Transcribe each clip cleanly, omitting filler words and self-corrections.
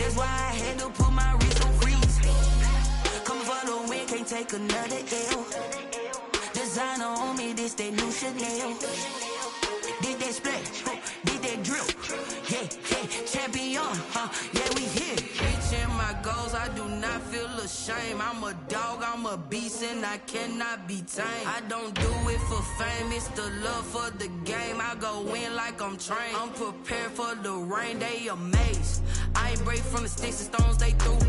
That's why I had to put my wrist on freeze. Coming for the win, can't take another L. Designer on me, this that new Chanel. Did that splash, did that drill. Yeah, champion, yeah, we here. Reaching my goals, I do not feel ashamed. I'm a dog, I'm a beast, and I cannot be tamed. I don't do it for fame, it's the love for the game. I go in like I'm trained. I'm prepared for the rain, they amazed. I ain't break from the sticks and stones, they through.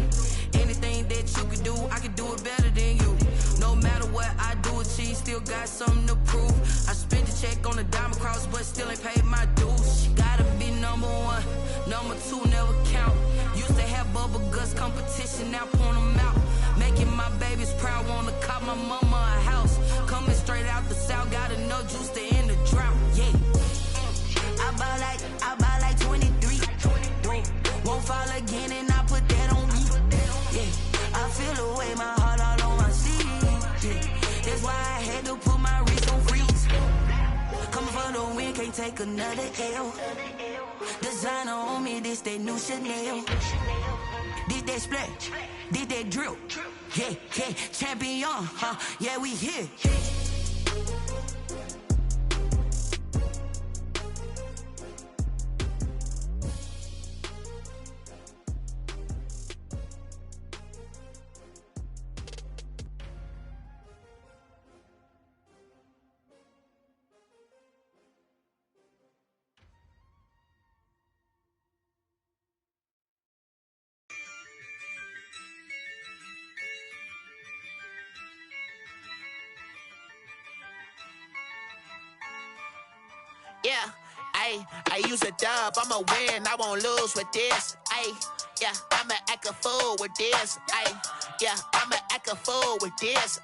Anything that you can do, I can do it better than you. No matter what I do, achieve, still got something to prove. I spent the check on the diamond cross, but still ain't paid my dues. Gotta be number one, number two never count. Used to have bubble guts competition, now point them out. Making my babies proud, wanna cop my mama a house. Coming straight out the south, got enough juice to end the drought. Yeah, I buy like 23. Won't fall again, and I put that on me. Yeah, I feel the way, my heart all on my sleeve. Yeah, that's why I had to put my wrist on freeze. Coming for the win, can't take another L. Designer on me, this that new Chanel. Did that splash, did that drill. Yeah, champion, yeah, we here. Yeah, I use a dub, I'ma win, I won't lose with this. Yeah, I'ma act a fool with this. Yeah, I'ma act a fool with this.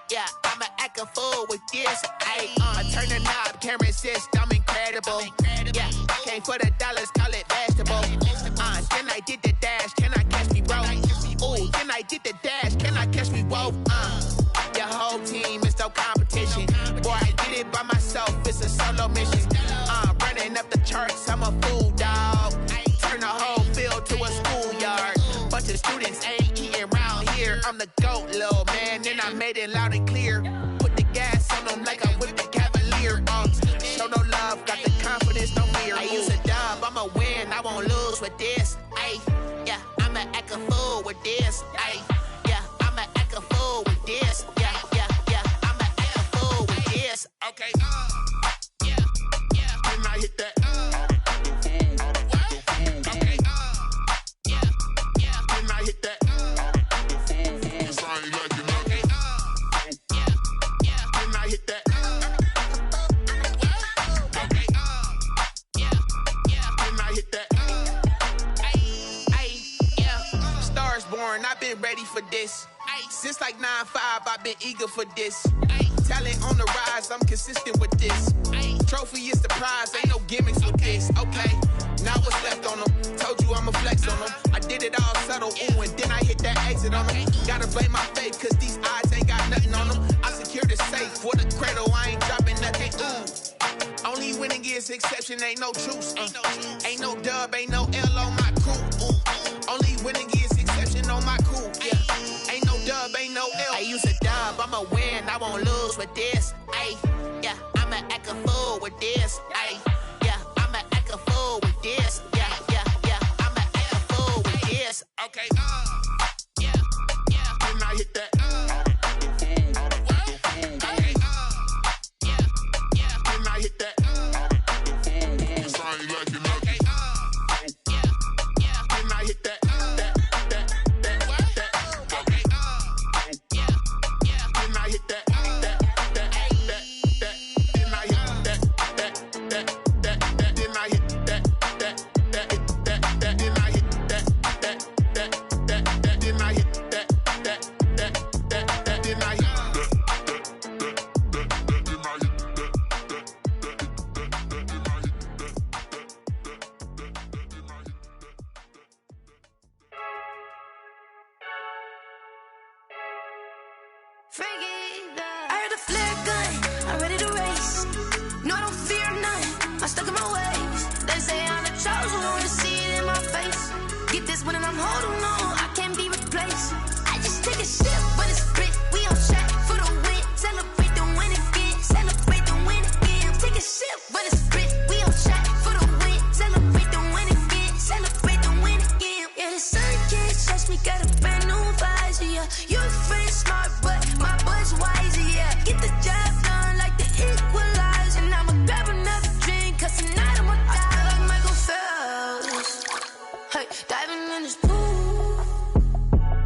Yeah, I'ma act a fool with this. I turn the knob, camera assist, I'm incredible. Yeah, came for the dollars, call it vegetable. Then I did the dash, can I catch me, bro? Ooh, then I did the dash, can I catch me, whoa? Your whole team is no competition. Boy, I did it by myself, it's a solo mission. Running up the charts, I'm a fool, dog. Turn the whole field to a schoolyard. Bunch of students ain't eating round here. I'm the GOAT, little man, and I made it loud and clear. Put the gas on them like I whipped the Cavalier. Show no love, got the confidence, no fear. I use a dub, I'ma win, I won't lose with this. Yeah, I'ma act a fool with this. Yeah, I'ma act a fool with this. Yeah, I'ma act a fool with this. Okay, yeah, can I hit that? Okay, yeah, can I hit that? Cause I ain't like it. Okay, yeah, can I hit that? Okay, yeah, can I hit that? Yeah, Stars born, I've been ready for this. Since like 9-5, I've been eager for this. Talent on the rise, I'm consistent with this. Trophy is the prize, ain't no gimmicks with this. Okay, now what's left on them? Told you I'ma flex on them. I did it all subtle, ooh, and then I hit that exit on them. Gotta blame my faith, cause these odds ain't got nothing on them. I secure the safe for the cradle, I ain't dropping nothing, ooh. Only winning is exception, ain't no truce. Ain't no dub, ain't no L on my crew. Only winning is exception on my crew, yeah. Ain't no dub, ain't no L. I use a dub, I'ma win, I won't lose with this. Yeah, I'ma act a fool with this. Yeah, I'ma act a fool with this. Yeah, I'ma act a fool with this. Okay, yeah, can I hit that? Okay, yeah, can I hit that? Cause I ain't like it. Okay, yeah, can I hit that? I heard a flare gun, I'm ready to race. No, I don't fear nothing, I'm stuck in my ways. They say I'm the chosen one, to see it in my face. Get this when Diving in this pool,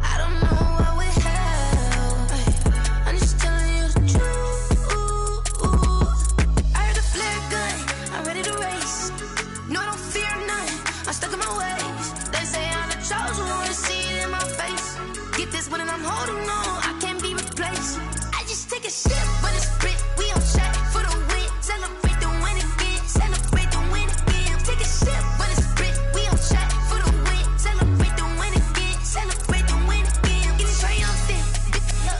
I don't know what we have. I'm just telling you the truth. I heard the flare gun, I'm ready to race. No, I don't fear nothing, I'm stuck in my ways. They say I'm the chosen one, see it in my face. Get this one and I'm holding on, I can't be replaced. I just take a sip, but it's spit, we on shot for the win. Celebrate the win again, celebrate the win again. Take a sip, but it's spit, we on shot for the win. Celebrate the win again, celebrate the win again. Get it triumphant,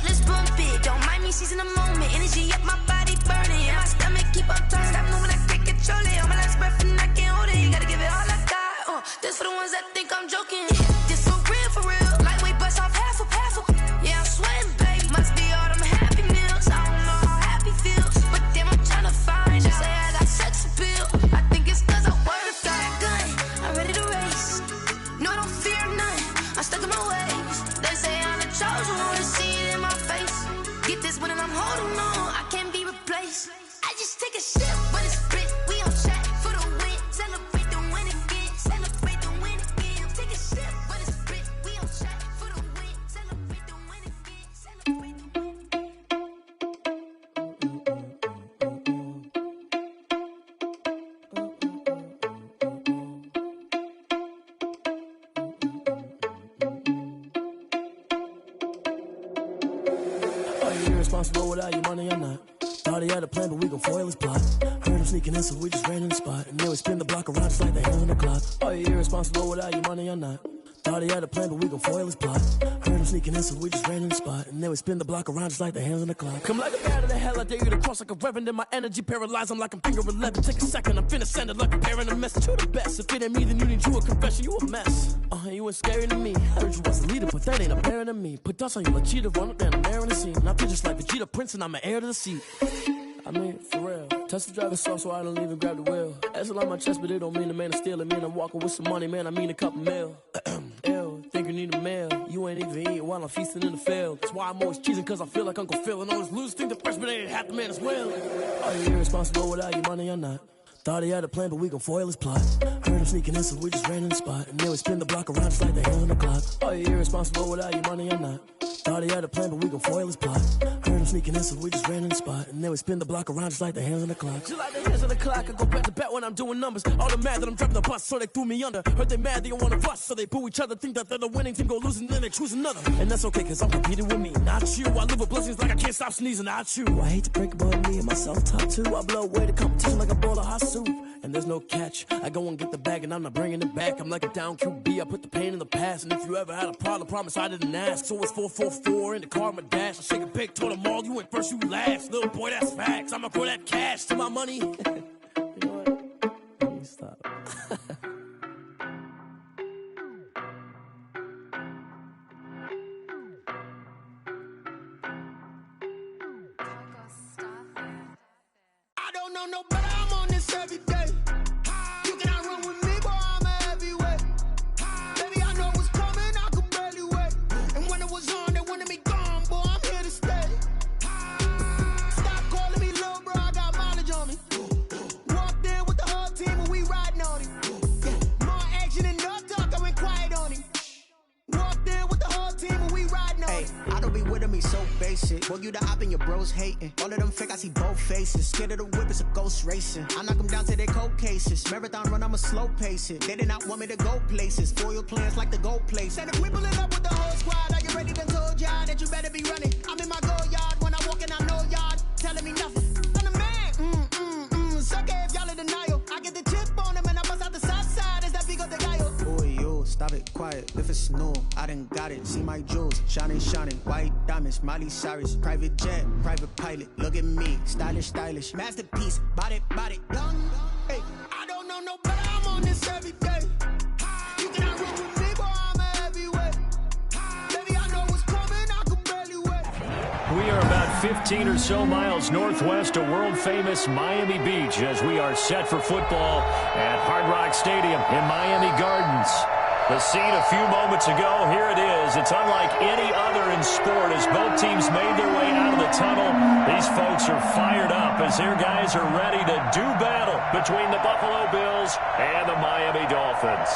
let's bump it. Don't mind me seizing the moment, energy up my body burning. And my stomach keep up turning, stop moving, I can't control it. On my last breath and I can't hold it, you gotta give it all I got. This for the ones that think I'm joking. This for real, for real. Lightweight bust off half a. Yeah, I'm sweating, babe. Must be all them happy meals. I don't know how happy feels, but damn, I'm trying to find out. Say I got sex appeal. I think it's cause I wear the fire gun. I'm ready to race. No, I don't fear nothing. I'm stuck in my ways. They say I'm the chosen one, see it in my face. Get this one and I'm holding on. I can't be replaced. I just take a sip, but it's spit. We on chat for the win. Celebrate the win again. Celebrate the win again. Take a sip, but it's spit. We on chat for the win. Celebrate the win again. Celebrate the win. Are you irresponsible without your money or not? Thought he had a plan, but we gon' foil his plot. Heard him sneaking in, so we just ran in the spot. And then we spin the block around just like the hands on the clock. Are you irresponsible without your money or not? Thought he had a plan, but we gon' foil his plot. Heard him sneaking in, so we just ran in the spot. And then we spin the block around just like the hands on the clock. Come like a bat of the hell, I dare you to cross like a reverend. In my energy paralyzed, I'm like I'm finger 11. Take a second, I'm finna send it like a parent a message to the best. If it ain't me, then you need you a confession, you a mess. You ain't scary to me. Heard you was a leader, but that ain't apparent to me. Put dust on you like cheetah, run up down the air in the scene. And I feel just like Vegeta Prince, and I'm an heir to the seat. I mean, for real. Test the driver soft so I don't even grab the wheel. That's on my chest, but it don't mean the man is stealing. Mean I'm walking with some money, man, I mean a couple mil. Ew, think you need a meal. You ain't even eating while I'm feasting in the field. That's why I'm always cheesing, cause I feel like Uncle Phil. And all this lose think the freshman ain't half the man as well. Are you irresponsible without your money or not? Thought he had a plan, but we gon' foil his plot. Heard him sneaking in, so we just ran in the spot. And then we spin the block around just like the hands on the clock. Are you irresponsible without your money or not? Thought he had a plan, but we gon' foil his plot. Heard him sneaking in, so we just ran in the spot. And then we spin the block around just like the hands on the clock. Just like the hands on the clock, I go back to back when I'm doing numbers. All the mad that I'm dropping the bus, so they threw me under. Heard they mad, they don't wanna bust, so they boo each other. Think that they're the winning team, go losing, then they choose another. And that's okay, cause I'm competing with me, not you. I live with blessings like I can't stop sneezing, not you. I hate to break about me and my self-talk too. I blow away the competition like a bowl of hot soup. And there's no catch, I go and get the bag and I'm not bringing it back. I'm like a down QB, I put the pain in the past. And if you ever had a problem, promise I didn't ask. So it's 4-4-4 in the car, my dash. I shake a big, told them all, you went first, you last. Little boy, that's facts, I'ma throw that cash to my money. You know what? Let me stop. I don't know no better, I'm on this every day. You cannot run with me, boy, I'm a heavyweight. Baby, I know what's coming, I could barely wait. And when it was on, they wanted me gone, boy, I'm here to stay. Stop calling me little bro, I got mileage on me. Walked in with the whole team and we riding on him. More action than no talk, I went quiet on him. Walked in with the whole team and we riding on him. I don't be with me so basic. Boy, you the op and your bros hating. All of them fake, I see both faces. Scared of the whip, it's a ghost racing. I knock them down to their cold cases. Marathon run, I'ma slow pace it. They did not want me to go places. Foil plans like the go place. And if we pulling up with the whole squad, are you ready? Done told y'all that you better be running. I'm in my go yard. When I walk in, I know y'all telling me nothing. I'm the man. Suck it if y'all in denial. I get the chip on them and I bust out the south side. Is that big of the guy? Boy, yo, stop it, quiet. If it's new, I done got it. See my jewels, shining, shining. White diamonds, Miley Cyrus. Private jet, private pilot. Look at me, stylish, stylish. Masterpiece, body, done. Hey, I don't know no better, I'm on this every day. You cannot run with me, boy, I'm a heavyweight. Baby, I know what's coming, I could barely wait. We are about 15 or so miles northwest of world-famous Miami Beach as we are set for football at Hard Rock Stadium in Miami Gardens. The scene a few moments ago, here it is. It's unlike any other in sport as both teams made their way out of the tunnel. These folks are fired up as their guys are ready to do battle between the Buffalo Bills and the Miami Dolphins.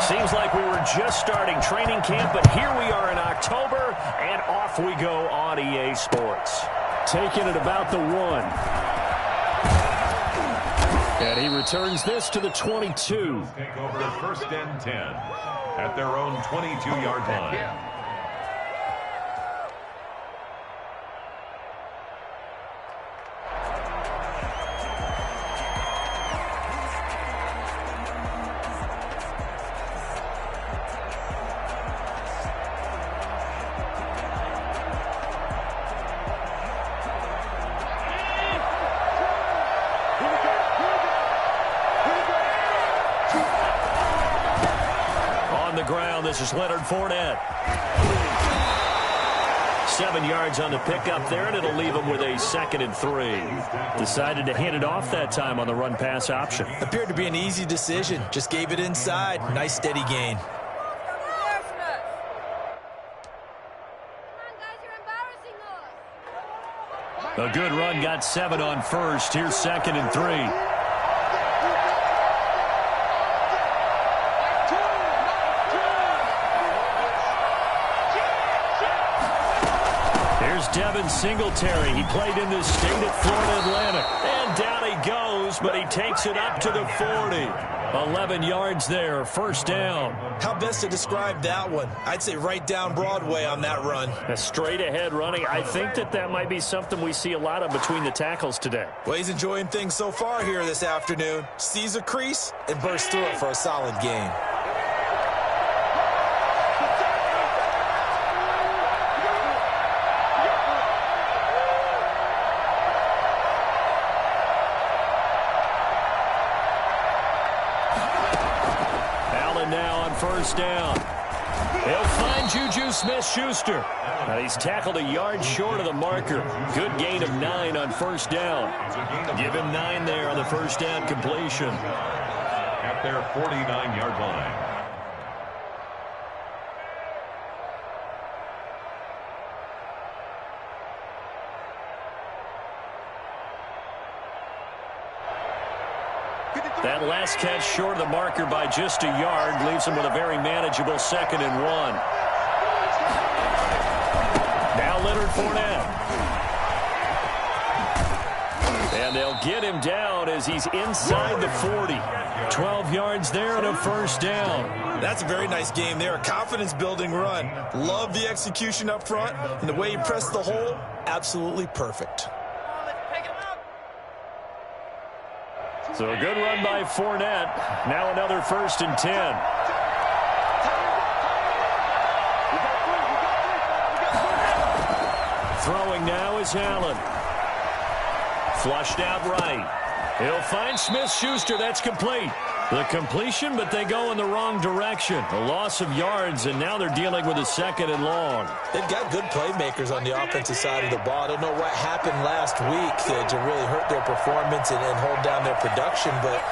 Seems like we were just starting training camp, but here we are in October, and off we go on EA Sports. Taking it about the 1. And he returns this to the 22. Take over first and 10 at their own 22-yard line. This is Leonard Fournette. 7 yards on the pickup there, and it'll leave him with a 2nd and 3. Decided to hand it off that time on the run-pass option. Appeared to be an easy decision. Just gave it inside. Nice steady gain. A good run, got 7 on first. Here's 2nd and 3. Devin Singletary. He played in this state at Florida Atlantic. And down he goes, but he takes it up to the 40. 11 yards there, first down. How best to describe that one? I'd say right down Broadway on that run. A straight ahead running. I think that might be something we see a lot of between the tackles today. Well, he's enjoying things so far here this afternoon. Sees a crease and bursts through it for a solid gain. First down. He'll find Juju Smith-Schuster. He's tackled a yard short of the marker. Good gain of 9 on first down. Give him 9 there on the first down completion. At their 49-yard line. That last catch short of the marker by just a yard leaves him with a very manageable 2nd and 1. Now Leonard Fournette. And they'll get him down as he's inside the 40. 12 yards there and a first down. That's a very nice game there. A confidence-building run. Love the execution up front. And the way he pressed the hole, absolutely perfect. So a good run by Fournette. Now another 1st and 10. Throwing now is Allen. Flushed out right. He'll find Smith-Schuster. That's complete. The completion, but they go in the wrong direction. A loss of yards, and now they're dealing with a 2nd and long. They've got good playmakers on the offensive side of the ball. I don't know what happened last week to really hurt their performance and hold down their production, but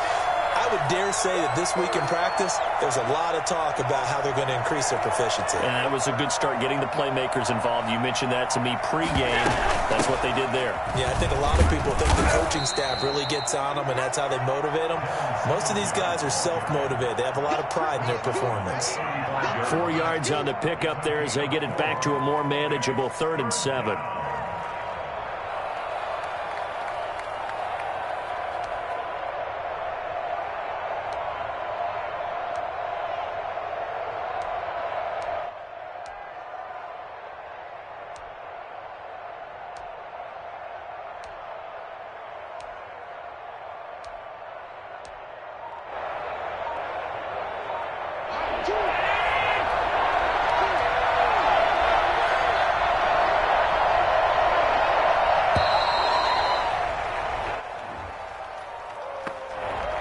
I would dare say that this week in practice, there's a lot of talk about how they're going to increase their proficiency. And that was a good start getting the playmakers involved. You mentioned that to me pregame. That's what they did there. Yeah, I think a lot of people think the coaching staff really gets on them, and that's how they motivate them. Most of these guys are self-motivated. They have a lot of pride in their performance. 4 yards on the pickup there as they get it back to a more manageable 3rd and 7.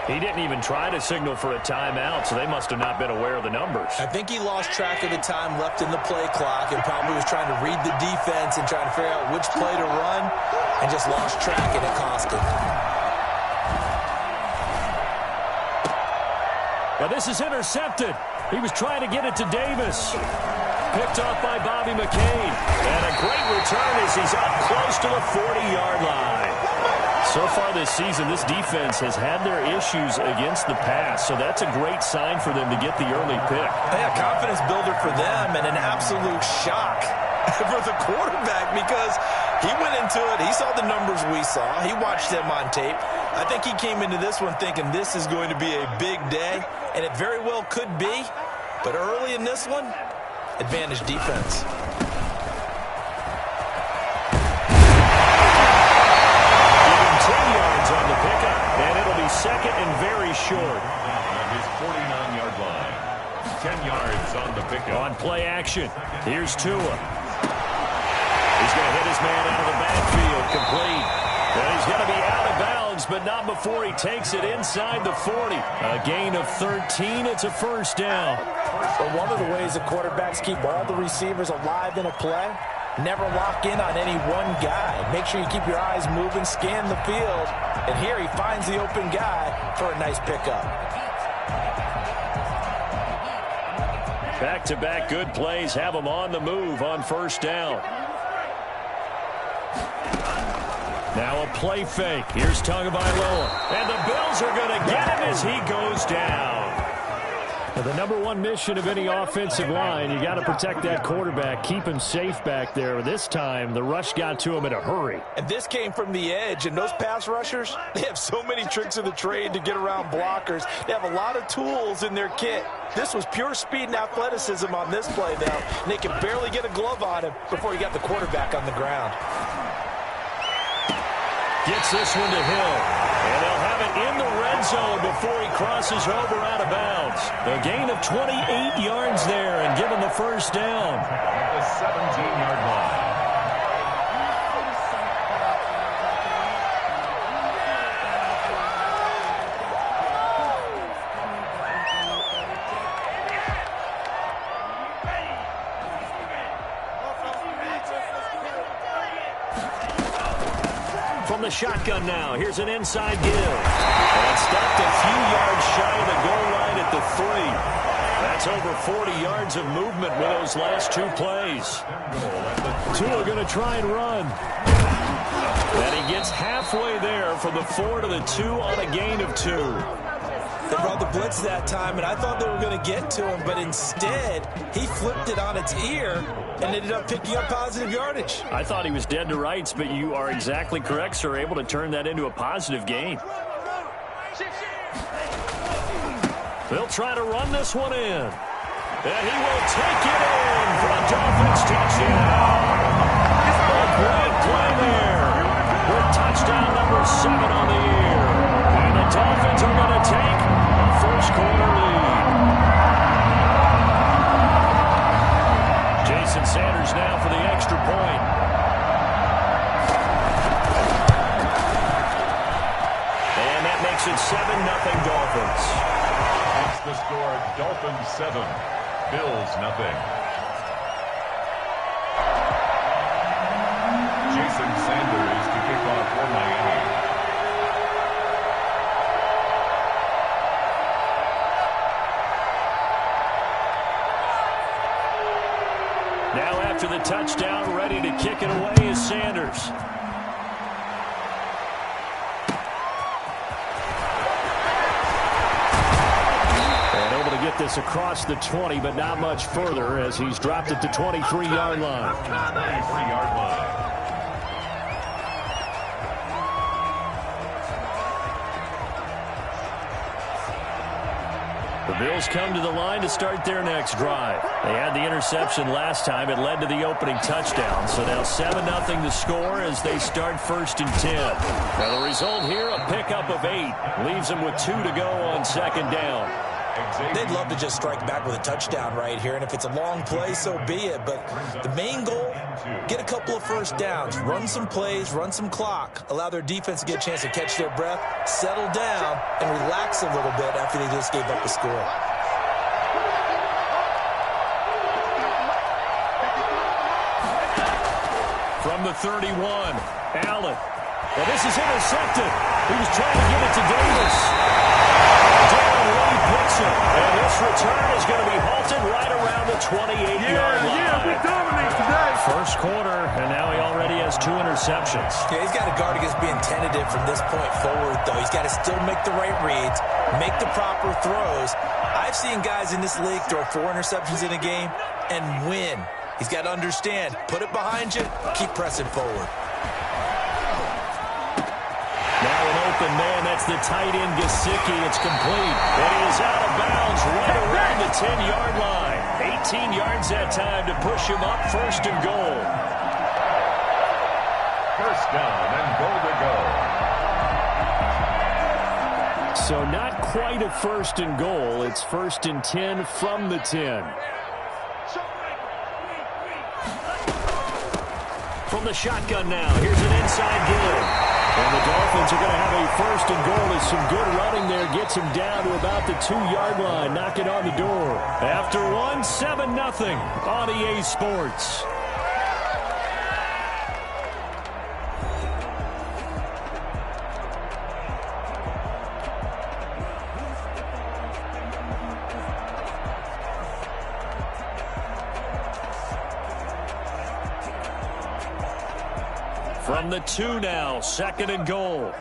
He didn't even try to signal for a timeout, so they must have not been aware of the numbers. I think he lost track of the time left in the play clock and probably was trying to read the defense and trying to figure out which play to run and just lost track, and it cost him. Now this is intercepted. He was trying to get it to Davis. Picked off by Bobby McCain. And a great return as he's up close to the 40-yard line. So far this season, this defense has had their issues against the pass, so that's a great sign for them to get the early pick. Yeah, confidence builder for them and an absolute shock for the quarterback because he went into it. He saw the numbers we saw. He watched them on tape. I think he came into this one thinking this is going to be a big day, and it very well could be. But early in this one, advantage defense. On the pickup, and it'll be second and very short. On his 49-yard line. 10 yards on the pickup. On play action, here's Tua. He's going to hit his man out of the backfield, complete. And he's going to be out of bounds, but not before he takes it inside the 40. A gain of 13, it's a first down. But one of the ways the quarterbacks keep all the receivers alive in a play, never lock in on any one guy. Make sure you keep your eyes moving, scan the field. And here he finds the open guy for a nice pickup. Back-to-back good plays have him on the move on first down. Now a play fake. Here's Tagovailoa. And the Bills are going to get him as he goes down. The number one mission of any offensive line, you got to protect that quarterback, keep him safe back there. This time, the rush got to him in a hurry. And this came from the edge, and those pass rushers, they have so many tricks of the trade to get around blockers. They have a lot of tools in their kit. This was pure speed and athleticism on this play, though. And they could barely get a glove on him before he got the quarterback on the ground. Gets this one to Hill. And they'll have it in the red zone before he crosses over out of bounds. A gain of 28 yards there and give him the first down. At the 17-yard line. From the shotgun now, here's an inside give. And stopped a few yards shy of the goal line at the 3. That's over 40 yards of movement with those last two plays. Tua going to try and run. And he gets halfway there from the 4 to the 2 on a gain of 2. They brought the blitz that time, and I thought they were going to get to him, but instead, he flipped it on its ear and ended up picking up positive yardage. I thought he was dead to rights, but you are exactly correct, sir, able to turn that into a positive gain. They'll try to run this one in. And he will take it in for a Dolphins touchdown. A great play there with touchdown number 7 on the year. And the Dolphins are going to take a first-quarter lead. Jason Sanders now for the extra point. And that makes it 7-0 Dolphins. That's the score. Dolphins 7, Bills 0. Jason Sanders to kick off for Miami. Now after the touchdown, ready to kick it away is Sanders. And able to get this across the 20, but not much further as he's dropped it to 23-yard line. 23-yard line. The Bills come to the line to start their next drive. They had the interception last time. It led to the opening touchdown. So now 7-0 to score as they start 1st and 10. Now the result here, a pickup of 8. Leaves them with 2 to go on 2nd down. They'd love to just strike back with a touchdown right here, and if it's a long play, so be it. But the main goal, get a couple of first downs, run some plays, run some clock, allow their defense to get a chance to catch their breath, settle down, and relax a little bit after they just gave up a score. From the 31, Allen. Well, this is intercepted. He was trying to give it to Davis. Darren Lee picks it. And this return is going to be halted right around the 28-yard line. Yeah, we dominate today. First quarter, and now he already has 2 interceptions. receptions. Yeah, he's got to guard against being tentative from this point forward, though. He's got to still make the right reads, make the proper throws. I've seen guys in this league throw 4 interceptions in a game and win. He's got to understand, put it behind you, keep pressing forward. Now an open man, that's the tight end, Gesicki. It's complete. It is out of bounds right around the 10-yard line. 18 yards that time to push him up, first and goal. First down and goal to go. So not quite a first and goal. It's first and 10 from the 10. From the shotgun now, here's an inside give. And the Dolphins are going to have a first and goal as some good running there gets him down to about the 2-yard line, knocking on the door. After one, 7-0 on EA Sports. From the 2 now, second and goal.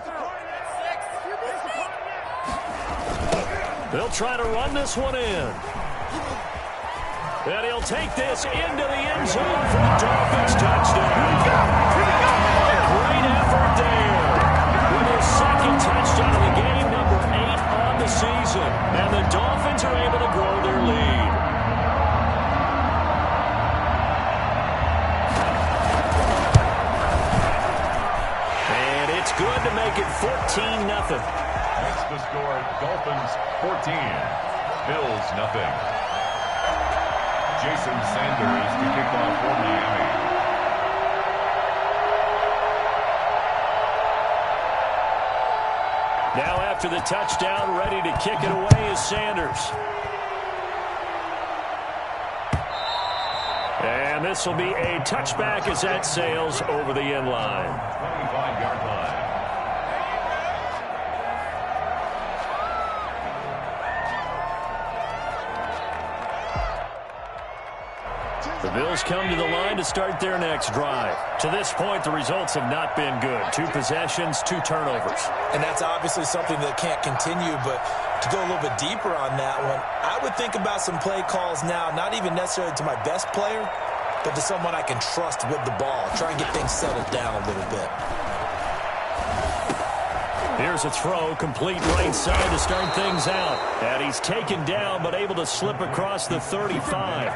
They'll try to run this one in. And he'll take this into the end zone for a Dolphins touchdown. Great effort there. With his second touchdown of the game, number 8 on the season. And the Dolphins are able to grow their lead. Good to make it 14-0. That's the score. Dolphins 14, Bills 0. Jason Sanders to kick off for Miami. Now after the touchdown, ready to kick it away is Sanders. And this will be a touchback as that sails over the end line. 25-yard line. The Bills come to the line to start their next drive. To this point, the results have not been good. 2 possessions, 2 turnovers. And that's obviously something that can't continue, but to go a little bit deeper on that one, I would think about some play calls now, not even necessarily to my best player, but to someone I can trust with the ball. Try and get things settled down a little bit. Here's a throw, complete right side to start things out. And he's taken down, but able to slip across the 35.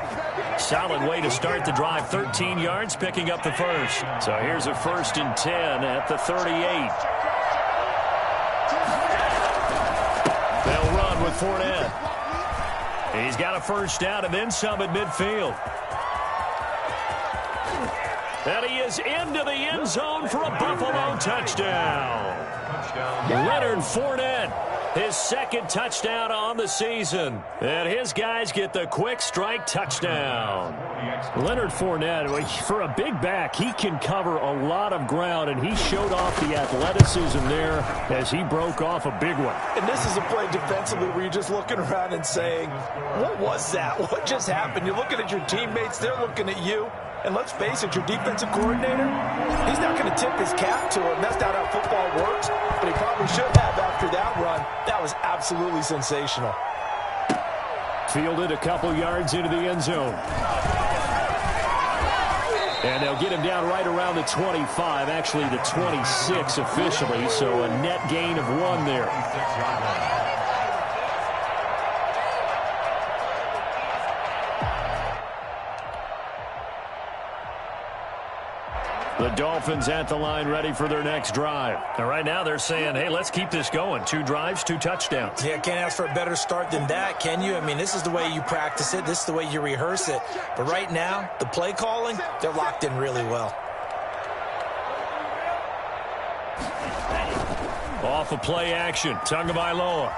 Solid way to start the drive. 13 yards, picking up the first. So here's a first and 10 at the 38. They'll run with Fournette. He's got a first down and then some at midfield. And he is into the end zone for a Buffalo touchdown. Leonard Fournette, his second touchdown on the season. And his guys get the quick strike touchdown. Leonard Fournette, for a big back, he can cover a lot of ground, and he showed off the athleticism there as he broke off a big one. And this is a play defensively where you're just looking around and saying, what was that? What just happened? You're looking at your teammates, they're looking at you. And let's face it, your defensive coordinator, he's not going to tip his cap to him. That's not how football works, but he probably should have after that run. That was absolutely sensational. Fielded a couple yards into the end zone. And they'll get him down right around the 25, actually the 26 officially, so a net gain of 1 there. The Dolphins at the line ready for their next drive. And right now they're saying, hey, let's keep this going. 2 drives, 2 touchdowns. Yeah, can't ask for a better start than that, can you? I mean, this is the way you practice it. This is the way you rehearse it. But right now, the play calling, they're locked in really well. Off of play action, Tagovailoa.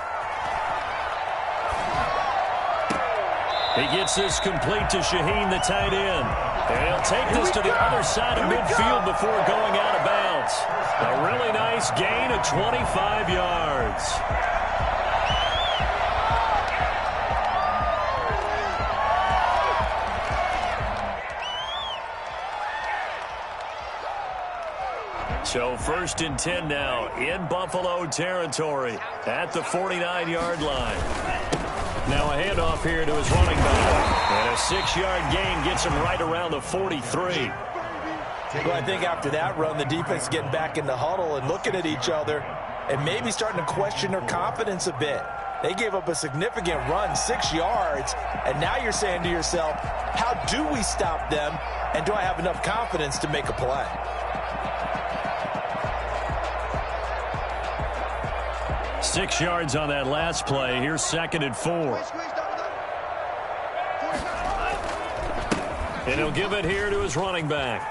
He gets this complete to Shaheen, the tight end. And he'll take this to the other side of midfield before going out of bounds. A really nice gain of 25 yards. So 1st and 10 now in Buffalo territory at the 49-yard line. Now a handoff here to his running back. And a 6-yard gain gets him right around the 43. Well, I think after that run, the defense is getting back in the huddle and looking at each other and maybe starting to question their confidence a bit. They gave up a significant run, 6 yards, and now you're saying to yourself, how do we stop them, and do I have enough confidence to make a play? Six yards on that last play. Here's 2nd and 4. And he'll give it here to his running back.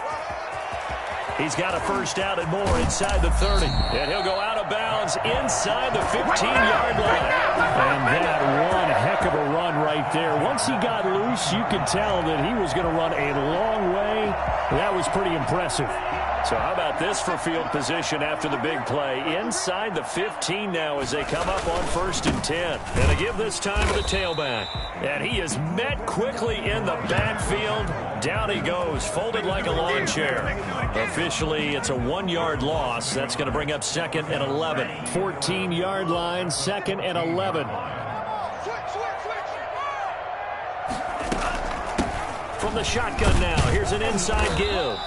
He's got a first down and more inside the 30. And he'll go out of bounds inside the 15-yard line. And that one heck of a run right there. Once he got loose, you could tell that he was going to run a long way. That was pretty impressive. So how about this for field position after the big play? Inside the 15 now as they come up on 1st and 10. And they give this time to the tailback. And he is met quickly in the backfield. Down he goes, folded like a lawn chair. Officially, it's a 1-yard loss. That's going to bring up 2nd and 11. 14-yard line, 2nd and 11. From the shotgun now, here's an inside give.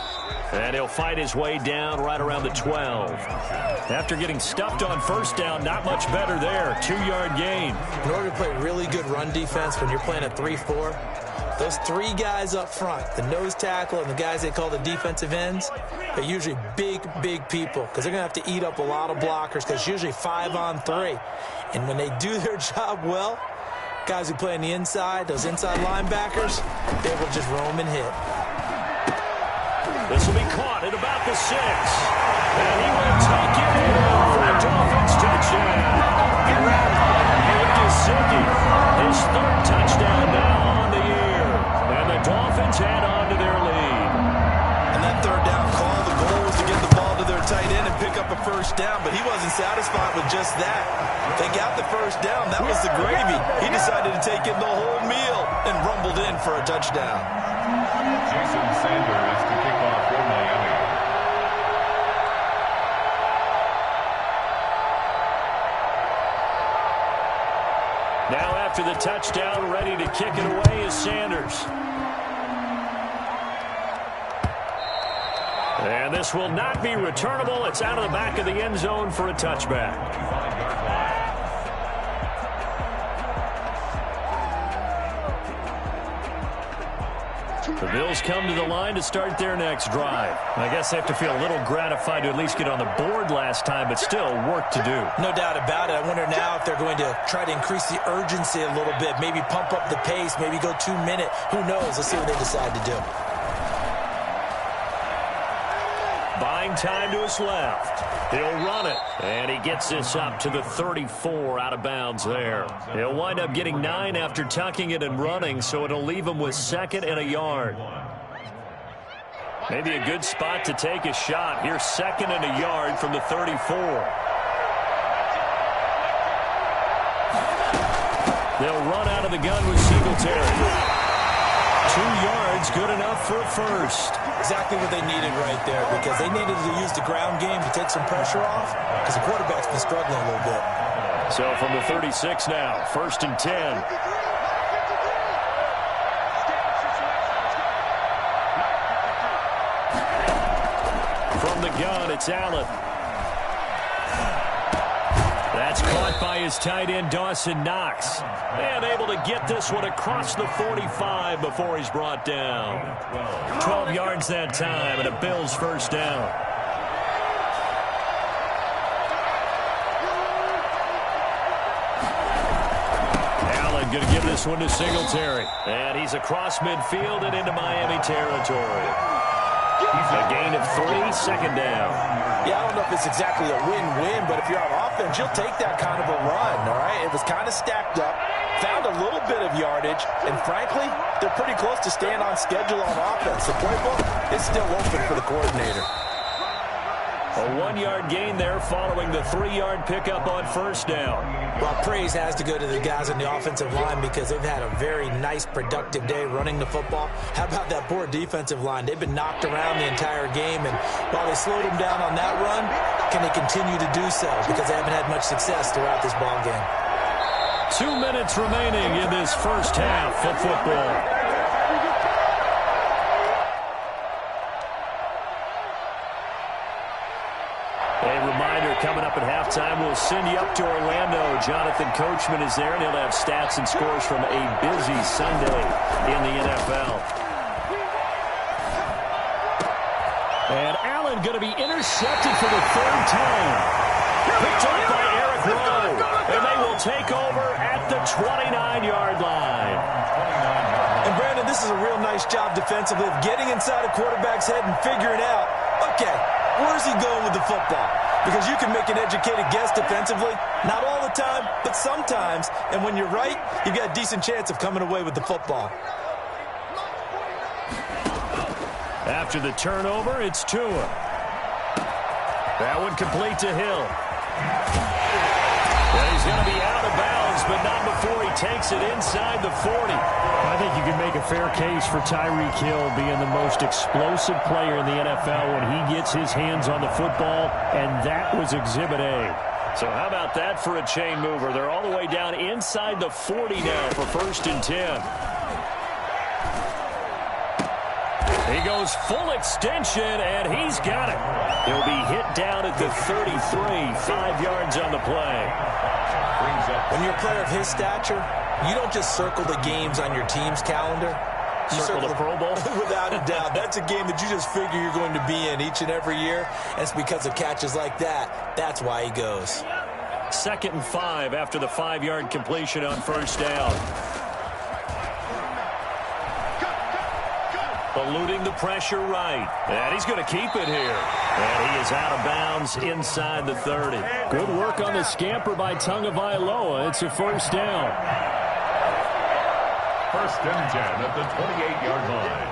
And he'll fight his way down right around the 12. After getting stuffed on first down, not much better there. 2-yard gain. In order to play really good run defense when you're playing a 3-4, those 3 guys up front, the nose tackle and the guys they call the defensive ends, are usually big people because they're going to have to eat up a lot of blockers because it's usually 5-on-3. And when they do their job well, guys who play on the inside, those inside linebackers, they will just roam and hit. This will be caught at about the 6. And he will take it in for a Dolphins touchdown. Nick Gesicki, his 3rd touchdown now on the year. And the Dolphins head on to their lead. And that 3rd down call, the goal was to get the ball to their tight end and pick up a first down, but he wasn't satisfied with just that. They got the first down. That was the gravy. He decided to take in the whole meal and rumbled in for a touchdown. Jason Sanders to kick off for Miami. Now after the touchdown, ready to kick it away is Sanders. And this will not be returnable. It's out of the back of the end zone for a touchback. The Bills come to the line to start their next drive. I guess they have to feel a little gratified to at least get on the board last time, but still work to do. No doubt about it. I wonder now if they're going to try to increase the urgency a little bit, maybe pump up the pace, maybe go 2-minute. Who knows? Let's see what they decide to do. Buying time to his left. He'll run it. And he gets this up to the 34 out of bounds there. He'll wind up getting 9 after tucking it and running, so it'll leave him with 2nd and a yard. Maybe a good spot to take a shot. Here's 2nd and a yard from the 34. They'll run out of the gun with Singletary. 2 yards, good enough for a first. Exactly what they needed right there because they needed to use the ground game to take some pressure off because the quarterback's been struggling a little bit. So from the 36 now, 1st and 10. From the gun, it's Allen. That's caught by his tight end, Dawson Knox. And able to get this one across the 45 before he's brought down. 12 yards that time and a Bills first down. Allen going to give this one to Singletary. And he's across midfield and into Miami territory. A gain of 3, 2nd down. Yeah, I don't know if it's exactly a win-win, but if you're on offense, you'll take that kind of a run, all right? It was kind of stacked up, found a little bit of yardage, and frankly, they're pretty close to staying on schedule on offense. The playbook is still open for the coordinator. A 1-yard gain there following the 3-yard pickup on first down. Well, praise has to go to the guys on the offensive line because they've had a very nice, productive day running the football. How about that poor defensive line? They've been knocked around the entire game, and while they slowed them down on that run, can they continue to do so? Because they haven't had much success throughout this ball game. 2 minutes remaining in this first half of football. Coming up at halftime, we'll send you up to Orlando. Jonathan Coachman is there, and he'll have stats and scores from a busy Sunday in the NFL. And Allen going to be intercepted for the 3rd time. Picked up by Eric Rowe, and they will take over at the 29-yard line. And Brandon, this is a real nice job defensively of getting inside a quarterback's head and figuring out, okay, where's he going with the football? Because you can make an educated guess defensively. Not all the time, but sometimes. And when you're right, you've got a decent chance of coming away with the football. After the turnover, it's Tua. That one complete to Hill. And he's going to be out of bounds, but not before he takes it inside the 40. I think you can make a fair case for Tyreek Hill being the most explosive player in the NFL when he gets his hands on the football, and that was Exhibit A. So how about that for a chain mover? They're all the way down inside the 40 now for 1st and 10. He goes full extension, and he's got it. He'll be hit down at the 33, 5 yards on the play. When you're a player of his stature, you don't just circle the games on your team's calendar. You circle the Pro Bowl? Without a doubt. That's a game that you just figure you're going to be in each and every year. And it's because of catches like that. That's why he goes. 2nd and 5 after the 5-yard completion on first down. Eluding the pressure right. And he's going to keep it here. And he is out of bounds inside the 30. Good work on the scamper by Tagovailoa. It's a 1st down. 1st and 10 at the 28-yard line.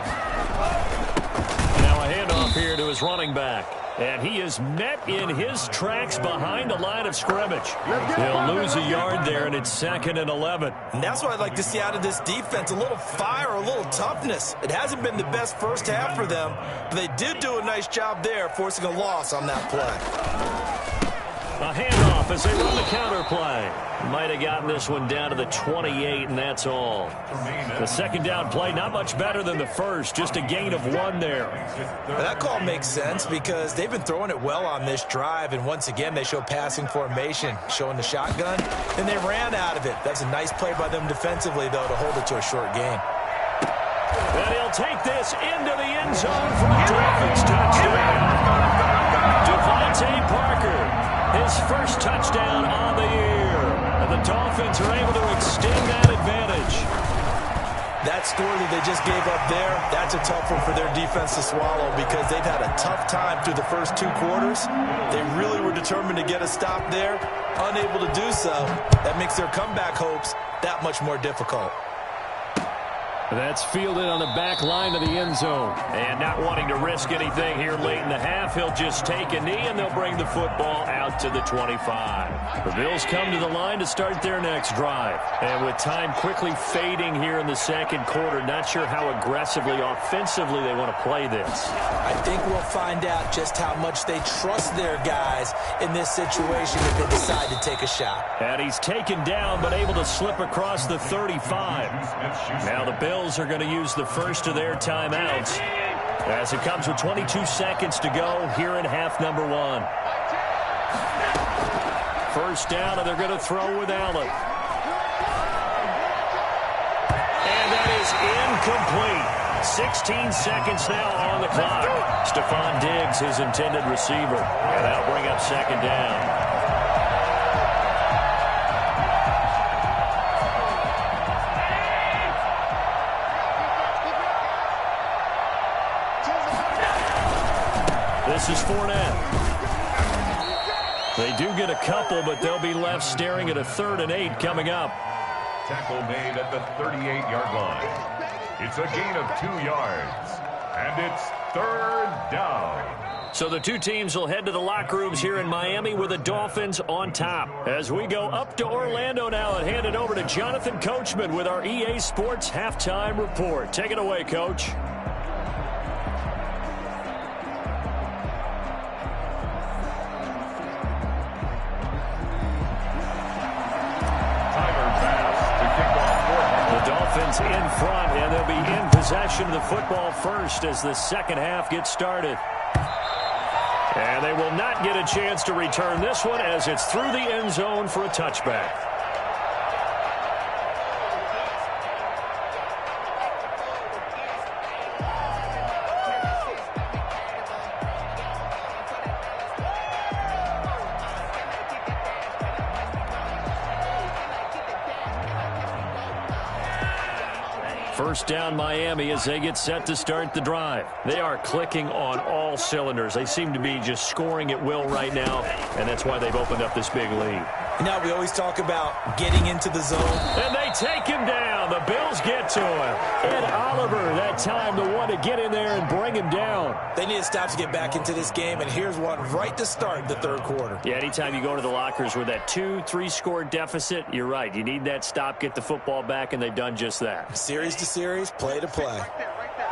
Now a handoff here to his running back. And he is met in his tracks behind the line of scrimmage. He'll lose a yard there, and it's 2nd and 11. And that's what I'd like to see out of this defense, a little fire, a little toughness. It hasn't been the best first half for them, but they did do a nice job there, forcing a loss on that play. A handoff as they run the counter play. Might have gotten this one down to the 28, and that's all. The 2nd down play, not much better than the first, just a gain of 1 there. That call makes sense because they've been throwing it well on this drive, and once again they show passing formation, showing the shotgun, and they ran out of it. That's a nice play by them defensively, though, to hold it to a short game. And he'll take this into the end zone for a Dolphins touchdown. Devontae Parker, his first touchdown on the year. And the Dolphins are able to extend that advantage. That score that they just gave up there, that's a tough one for their defense to swallow because they've had a tough time through the first 2 quarters. They really were determined to get a stop there, unable to do so. That makes their comeback hopes that much more difficult. That's fielded on the back line of the end zone. And not wanting to risk anything here late in the half, he'll just take a knee, and they'll bring the football out to the 25. The Bills come to the line to start their next drive. And with time quickly fading here in the 2nd quarter, not sure how aggressively, offensively they want to play this. I think we'll find out just how much they trust their guys in this situation if they decide to take a shot. And he's taken down, but able to slip across the 35. Now the Bills are going to use the first of their timeouts as it comes with 22 seconds to go here in half number 1. First down, and they're going to throw with Allen. And that is incomplete. 16 seconds now on the clock. Stephon Diggs, his intended receiver. And that'll bring up 2nd down. This is Fournette. They do get a couple, but they'll be left staring at a 3rd and 8 coming up. Tackle made at the 38-yard line. It's a gain of 2 yards, and it's 3rd down. So the two teams will head to the locker rooms here in Miami with the Dolphins on top. As we go up to Orlando now and hand it over to Jonathan Coachman with our EA Sports Halftime Report. Take it away, Coach. The Dolphins in front, and they'll be in possession of the football first as the second half gets started. And they will not get a chance to return this one as it's through the end zone for a touchback. First down Miami as they get set to start the drive. They are clicking on all cylinders. They seem to be just scoring at will right now, and that's why they've opened up this big lead. You know, we always talk about getting into the zone. And they take him down. The Bills get to him. Ed Oliver, that time, the one to get in there and bring him down. They need to stop to get back into this game, and here's one right to start the third quarter. Yeah, anytime you go to the lockers with that 2-3 score deficit, you're right. You need that stop, get the football back, and they've done just that. Series to series, play to play.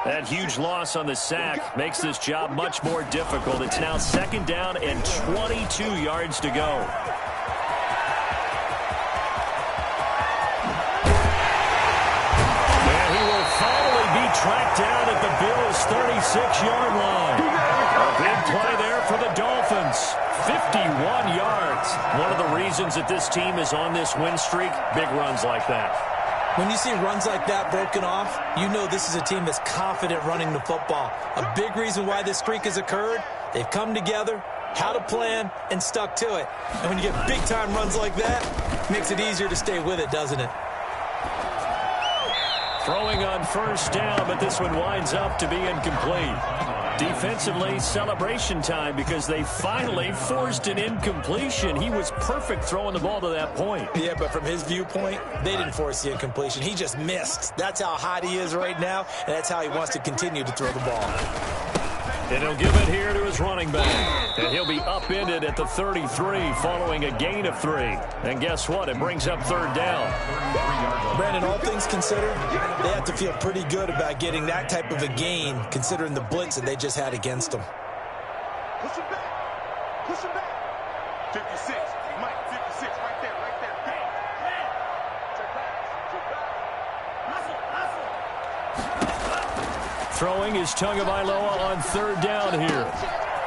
That huge loss on the sack makes this job much more difficult. It's now second down and 22 yards to go. Tracked down at the Bills' 36-yard line. A big play there for the Dolphins. 51 yards. One of the reasons that this team is on this win streak, big runs like that. When you see runs like that broken off, you know this is a team that's confident running the football. A big reason why this streak has occurred, they've come together, had a plan, and stuck to it. And when you get big-time runs like that, it makes it easier to stay with it, doesn't it? Throwing on first down, but this one winds up to be incomplete. Defensively, celebration time because they finally forced an incompletion. He was perfect throwing the ball to that point. Yeah, but from his viewpoint, they didn't force the incompletion. He just missed. That's how hot he is right now, and that's how he wants to continue to throw the ball. And he'll give it here to his running back. And he'll be upended at the 33 following a gain of 3. And guess what? It brings up third down. Brandon, all things considered, they have to feel pretty good about getting that type of a gain considering the blitz that they just had against them. Push him back. Push him back. 56. Mike, 56. Right there. Right there. Bang. Bang. Check back. Check back. Throwing is Tagovailoa on third down here.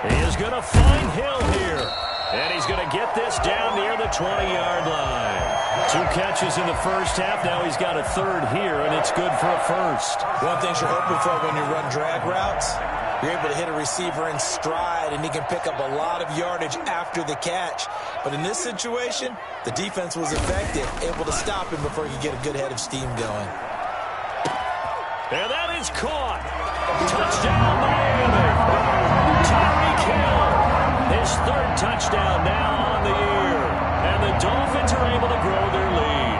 He is going to find Hill here. And he's going to get this down near the 20-yard line. 2 catches in the first half. Now he's got a third here, and it's good for a first. One thing you're hoping for when you run drag routes, you're able to hit a receiver in stride, and he can pick up a lot of yardage after the catch. But in this situation, the defense was effective, able to stop him before he could get a good head of steam going. And that is caught. Touchdown, Miami. Tyreek Hill, his third touchdown now on the year. And the Dolphins are able to grow their lead.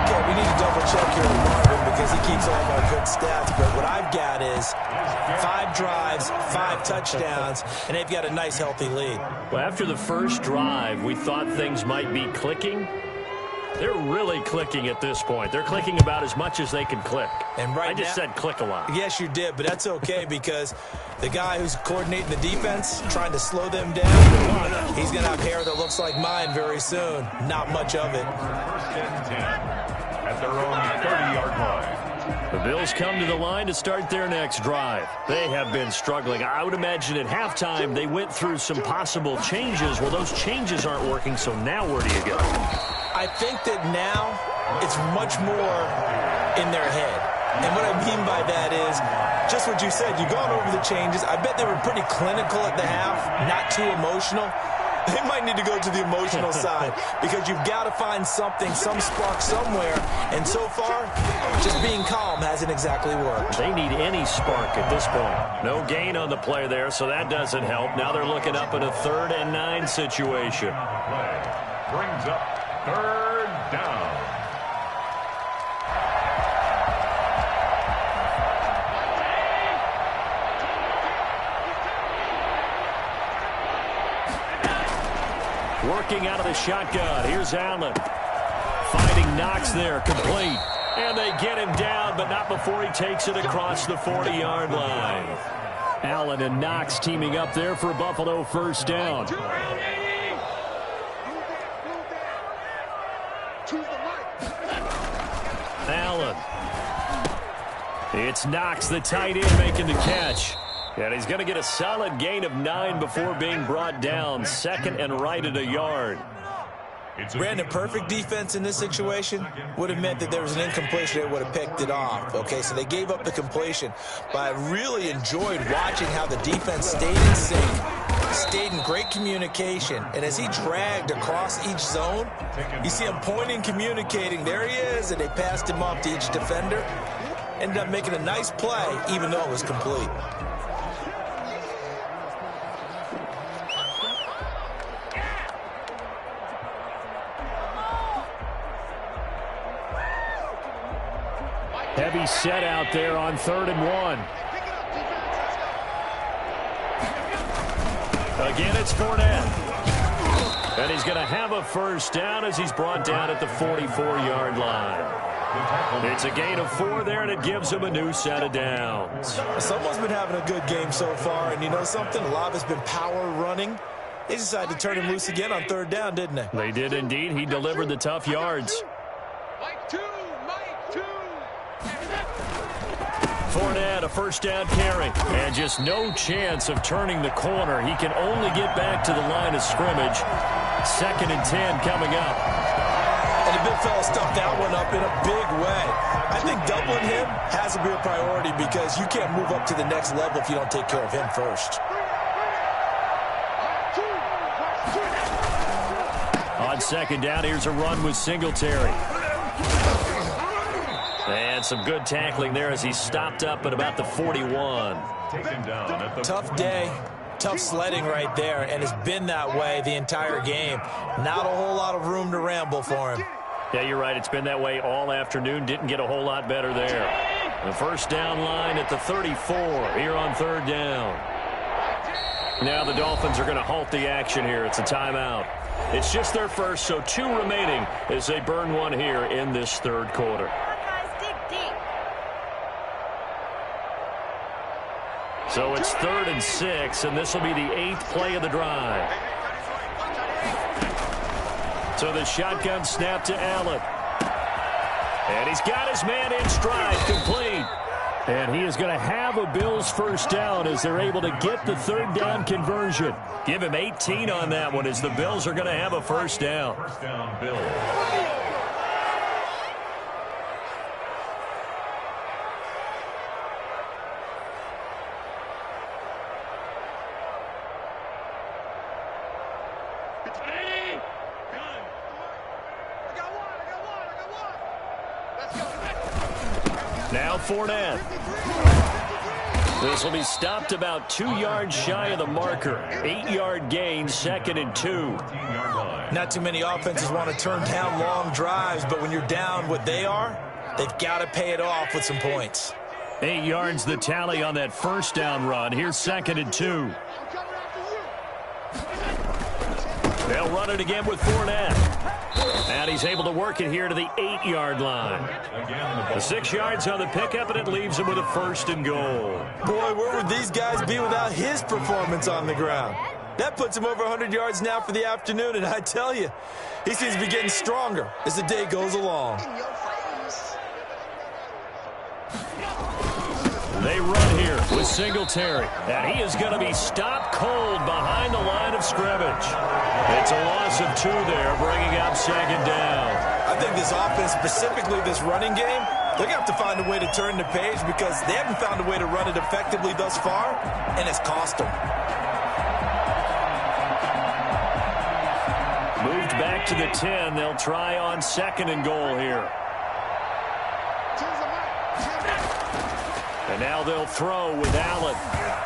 Okay, we need to double-check here with Marvin because he keeps all of our good stats. But what I've got is 5 drives, 5 touchdowns, and they've got a nice, healthy lead. Well, after the first drive, we thought things might be clicking. They're really clicking at this point. They're clicking about as much as they can click. And right I just said click a lot. Yes, you did, but that's okay because the guy who's coordinating the defense, trying to slow them down, he's going to have hair that looks like mine very soon. Not much of it. First and 10 at their own 30-yard line. The Bills come to the line to start their next drive. They have been struggling. I would imagine at halftime they went through some possible changes. Well, those changes aren't working, so now where do you go? I think that now it's much more in their head. And what I mean by that is just what you said. You've gone over the changes. I bet they were pretty clinical at the half, not too emotional. They might need to go to the emotional side because you've got to find something, some spark somewhere. And so far, just being calm hasn't exactly worked. They need any spark at this point. No gain on the play there, so that doesn't help. Now they're looking up at a 3rd and 9 situation. Brings up third down. working out of the shotgun. Here's Allen. Finding Knox there, complete. And they get him down, but not before he takes it across the 40-yard line. Allen and Knox teaming up there for a Buffalo first down. Allen. It's Knox, the tight end, making the catch. And he's going to get a solid gain of 9 before being brought down. Second and right at a yard. Brandon, perfect defense in this situation would have meant that there was an incompletion. They would have picked it off. Okay, so they gave up the completion. But I really enjoyed watching how the defense stayed in sync, stayed in great communication. And as he dragged across each zone, you see him pointing, communicating. There he is, and they passed him off to each defender. Ended up making a nice play, even though it was complete. Heavy set out there on 3rd and 1. Again, it's Fournette. And he's going to have a first down as he's brought down at the 44-yard line. It's a gain of 4 there, and it gives him a new set of downs. Someone's been having a good game so far, and you know something? A lot of it's been power running. They decided to turn him loose again on 3rd down, didn't they? They did indeed. He delivered the tough yards. Fournette, a first down carry, and just no chance of turning the corner. He can only get back to the line of scrimmage. 2nd and 10 coming up. And the big fella stuffed that one up in a big way. I think doubling him has to be a priority because you can't move up to the next level if you don't take care of him first. On 2nd down, here's a run with Singletary. And some good tackling there as he stopped up at about the 41. Tough day, tough sledding right there, and it's been that way the entire game. Not a whole lot of room to ramble for him. Yeah, you're right. It's been that way all afternoon. Didn't get a whole lot better there. The first down line at the 34 here on 3rd down. Now the Dolphins are going to halt the action here. It's a timeout. It's just their first, so 2 remaining as they burn one here in this 3rd quarter. So it's 3rd and 6, and this will be the 8th play of the drive. So the shotgun snap to Allen. And he's got his man in stride, complete. And he is going to have a Bills first down as they're able to get the 3rd down conversion. Give him 18 on that one as the Bills are going to have a first down. First down, Bills. Now Fournette. This will be stopped about 2 yards shy of the marker. 8-yard gain, 2nd and 2. Not too many offenses want to turn down long drives, but when you're down what they are, they've got to pay it off with some points. 8 yards the tally on that first down run. Here's 2nd and 2. They'll run it again with Fournette. And he's able to work it here to the 8-yard line. The 6 yards on the pickup, and it leaves him with a 1st and goal. Boy, where would these guys be without his performance on the ground? That puts him over 100 yards now for the afternoon, and I tell you, he seems to be getting stronger as the day goes along. They run here with Singletary, and he is going to be stopped cold behind the line of scrimmage. It's a loss of 2 there, bringing up 2nd down. I think this offense, specifically this running game, they're going to have to find a way to turn the page because they haven't found a way to run it effectively thus far, and it's cost them. Moved back to the 10. They'll try on 2nd and goal here. And now they'll throw with Allen.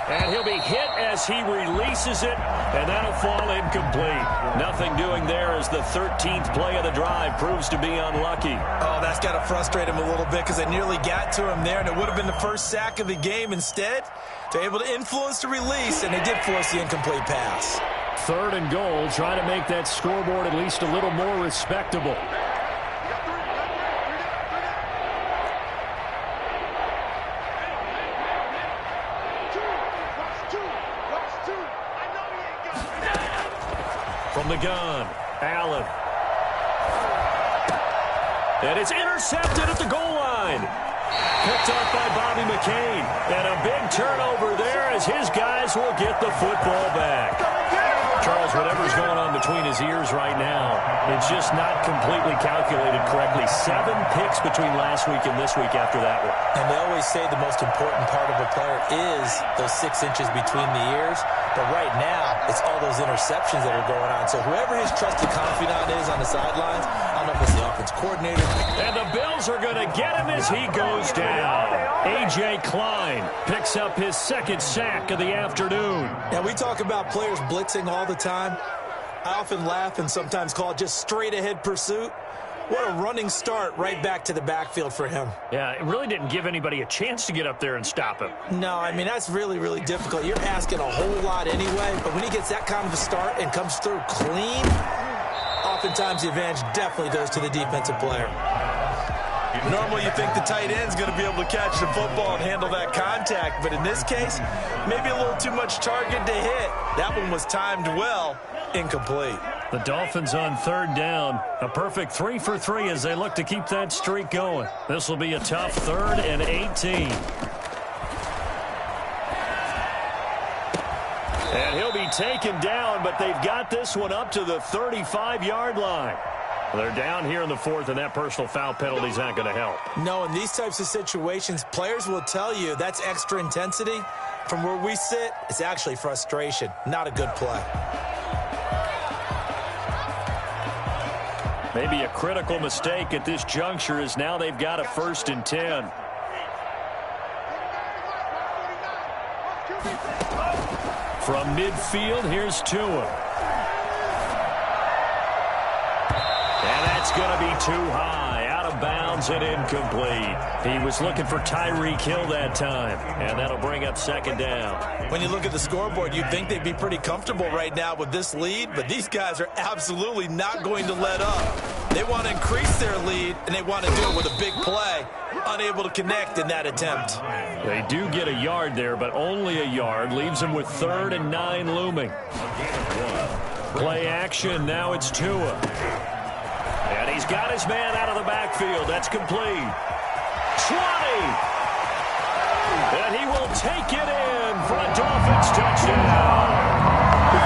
And he'll be hit as he releases it, and that'll fall incomplete. Nothing doing there as the 13th play of the drive proves to be unlucky. Oh, that's got to frustrate him a little bit because they nearly got to him there, and it would have been the first sack of the game. Instead, they're able to influence the release, and they did force the incomplete pass. 3rd and goal, trying to make that scoreboard at least a little more respectable. From the gun, Allen. And it's intercepted at the goal line. Picked up by Bobby McCain. And a big turnover there as his guys will get the football back. Charles, whatever's going on between his ears right now, it's just not completely calculated correctly. 7 picks between last week and this week after that one. And they always say the most important part of a player is those 6 inches between the ears. But right now, it's all those interceptions that are going on. So whoever his trusted confidant is on the sidelines, I don't know if it's the offense coordinator. And the Bills are going to get him as he goes down. A.J. Klein picks up his 2nd sack of the afternoon. Now, we talk about players blitzing all the time. I often laugh and sometimes call it just straight-ahead pursuit. What a running start right back to the backfield for him. Yeah, it really didn't give anybody a chance to get up there and stop him. No, I mean, that's really, really difficult. You're asking a whole lot anyway, but when he gets that kind of a start and comes through clean, oftentimes the advantage definitely goes to the defensive player. Normally you think the tight end's going to be able to catch the football and handle that contact, but in this case, maybe a little too much target to hit. That one was timed well, incomplete. The Dolphins on 3rd down. A perfect 3 for 3 as they look to keep that streak going. This will be a tough 3rd and 18. And he'll be taken down, but they've got this one up to the 35-yard line. They're down here in the 4th, and that personal foul penalty is not going to help. No, in these types of situations, players will tell you that's extra intensity. From where we sit, it's actually frustration, not a good play. Maybe a critical mistake at this juncture is now they've got a 1st and 10. From midfield, here's Tua. And that's going to be too high, out of bounds and incomplete. He was looking for Tyreek Hill that time, and that'll bring up 2nd down. When you look at the scoreboard, you'd think they'd be pretty comfortable right now with this lead, but these guys are absolutely not going to let up. They want to increase their lead, and they want to do it with a big play. Unable to connect in that attempt. They do get a yard there, but only a yard. Leaves them with 3rd and 9 looming. Play action, now it's Tua. And he's got his man out of the backfield. That's complete. 20. And he will take it in for a Dolphins touchdown. Big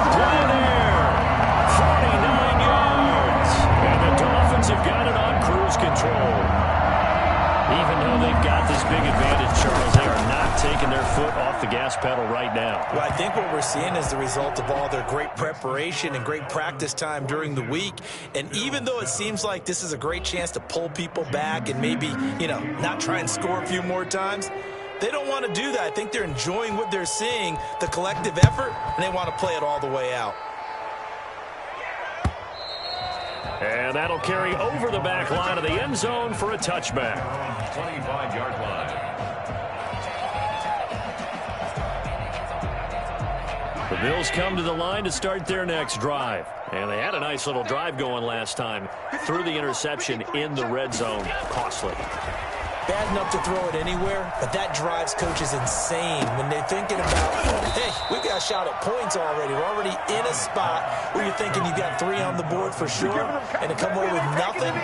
play there. 49 yards. And the Dolphins have got it on cruise control. Even though they've got this big advantage, Charles, they are not taking their foot off the gas pedal right now. Well, I think what we're seeing is the result of all their great preparation and great practice time during the week. And even though it seems like this is a great chance to pull people back and maybe, not try and score a few more times, they don't want to do that. I think they're enjoying what they're seeing, the collective effort, and they want to play it all the way out. And that'll carry over the back line of the end zone for a touchback. 25-yard line. The Bills come to the line to start their next drive. And they had a nice little drive going last time. Threw the interception in the red zone. Costly. Bad enough to throw it anywhere, but that drives coaches insane when they're thinking about, hey, we got a shot at points already. We're already in a spot where you're thinking you got 3 on the board for sure, and to come away with nothing,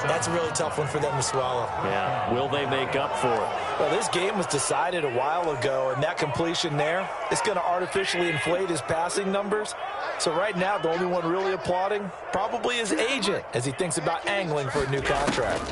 that's a really tough one for them to swallow. Yeah, will they make up for it? Well, this game was decided a while ago, and that completion there, it's going to artificially inflate his passing numbers. So right now, the only one really applauding probably his agent as he thinks about angling for a new contract.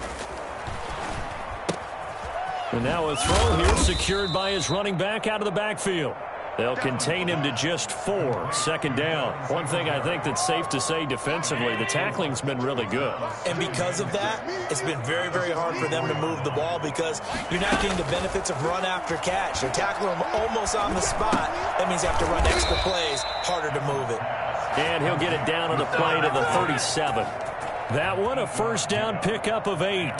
And now a throw here secured by his running back out of the backfield. They'll contain him to just 4. 2nd down. One thing I think that's safe to say defensively, the tackling's been really good. And because of that, it's been very, very hard for them to move the ball because you're not getting the benefits of run after catch. They're tackling him almost on the spot. That means you have to run extra plays, harder to move it. And he'll get it down on the play to the 37. That one, a first down pickup of 8.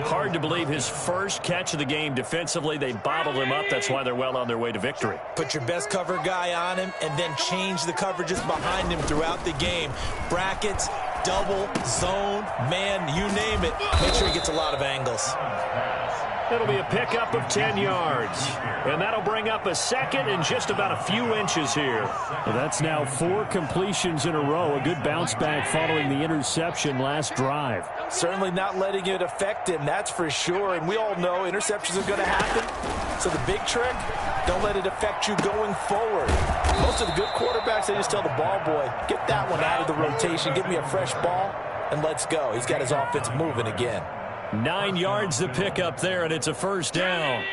Hard to believe his first catch of the game defensively. They bottled him up. That's why they're well on their way to victory. Put your best cover guy on him and then change the coverages behind him throughout the game. Brackets, double, zone, man, you name it. Make sure he gets a lot of angles. It'll be a pickup of 10 yards. And that'll bring up a second and just about a few inches here. Well, that's now 4 completions in a row. A good bounce back following the interception last drive. Certainly not letting it affect him, that's for sure. And we all know interceptions are going to happen. So the big trick, don't let it affect you going forward. Most of the good quarterbacks, they just tell the ball boy, get that one out of the rotation, give me a fresh ball, and let's go. He's got his offense moving again. 9 yards the pickup there, and it's a first down.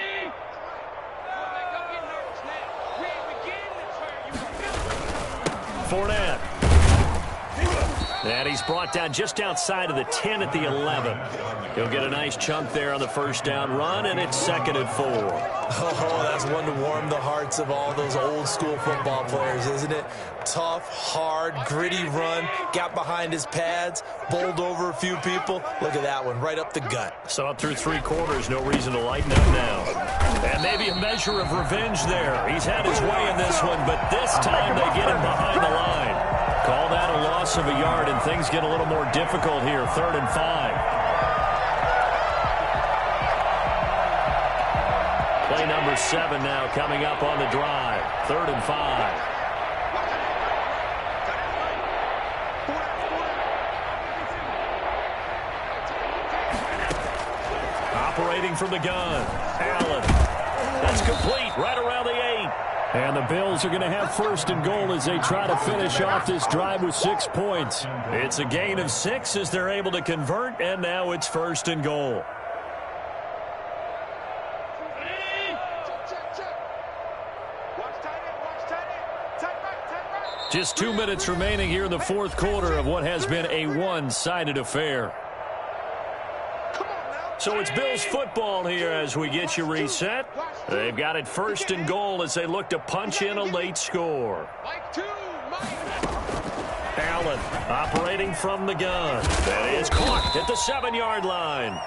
Fournette. And he's brought down just outside of the 10 at the 11. He'll get a nice chunk there on the first down run, and it's 2nd and 4. Oh, that's one to warm the hearts of all those old school football players, isn't it? Tough, hard, gritty run, got behind his pads, bowled over a few people. Look at that one, right up the gut. So up through 3 quarters, no reason to lighten up now. And maybe a measure of revenge there. He's had his way in this one, but this time they get him behind the line. Call that a loss of a yard, and things get a little more difficult here. 3rd and 5. Play number 7 now coming up on the drive. 3rd and 5. Operating from the gun. Allen. That's complete right around the 8. And the Bills are going to have 1st and goal as they try to finish off this drive with 6 points. It's a gain of 6 as they're able to convert, and now it's 1st and goal. Just 2 minutes remaining here in the 4th quarter of what has been a one-sided affair. So it's Bills football here as we get you reset. They've got it 1st and goal as they look to punch in a late score. Allen operating from the gun. That is caught at the 7-yard line.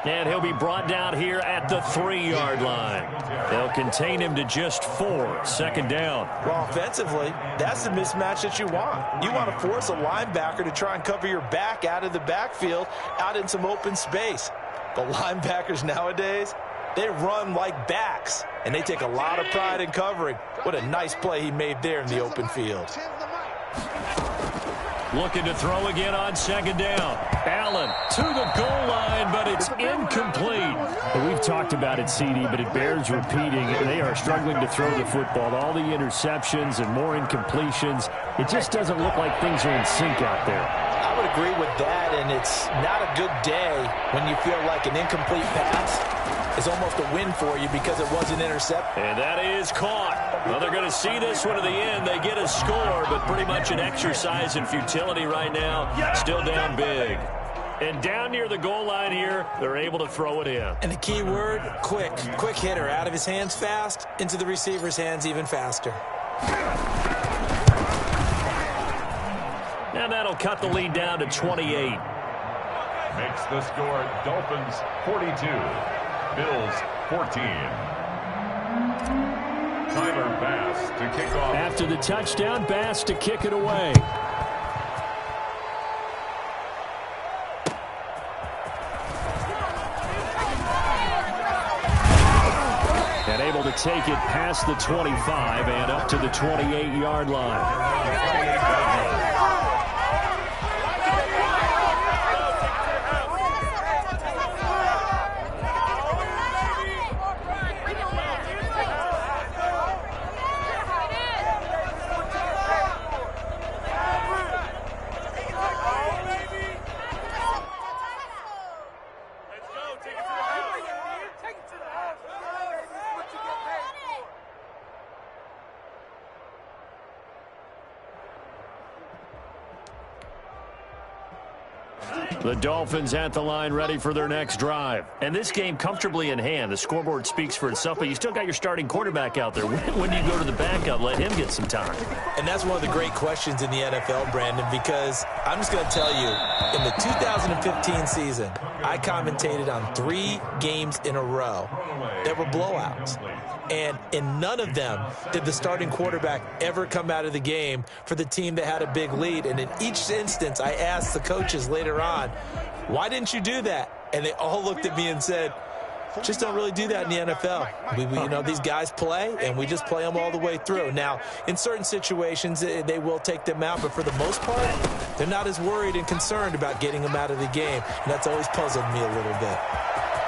And he'll be brought down here at the 3-yard line. They'll contain him to just 4. 2nd down. Well, offensively, that's the mismatch that you want. You want to force a linebacker to try and cover your back out of the backfield, out in some open space. The linebackers nowadays, they run like backs, and they take a lot of pride in covering. What a nice play he made there in the open field. Looking to throw again on 2nd down. Allen to the goal line, but it's incomplete. Well, we've talked about it, CD, but it bears repeating. They are struggling to throw the football. All the interceptions and more incompletions. It just doesn't look like things are in sync out there. I would agree with that, and it's not a good day when you feel like an incomplete pass is almost a win for you because it wasn't intercepted. And that is caught. Well, they're going to see this one to the end. They get a score, but pretty much an exercise in futility right now. Still down big. And down near the goal line here, they're able to throw it in. And the key word, quick. Quick hitter. Out of his hands fast, into the receiver's hands even faster. And that'll cut the lead down to 28. Makes the score Dolphins 42, Bills 14. Tyler Bass to kick off. After the touchdown, Bass to kick it away. And able to take it past the 25 and up to the 28-yard line. The Dolphins at the line ready for their next drive. And this game comfortably in hand. The scoreboard speaks for itself, but you still got your starting quarterback out there. When do you go to the backup? Let him get some time. And that's one of the great questions in the NFL, Brandon, because I'm just going to tell you, in the 2015 season, I commentated on 3 games in a row that were blowouts. And in none of them did the starting quarterback ever come out of the game for the team that had a big lead. And in each instance, I asked the coaches later on, why didn't you do that? And they all looked at me and said, just don't really do that in the NFL. These guys play, and we just play them all the way through. Now, in certain situations, they will take them out, but for the most part, they're not as worried and concerned about getting them out of the game. And that's always puzzled me a little bit.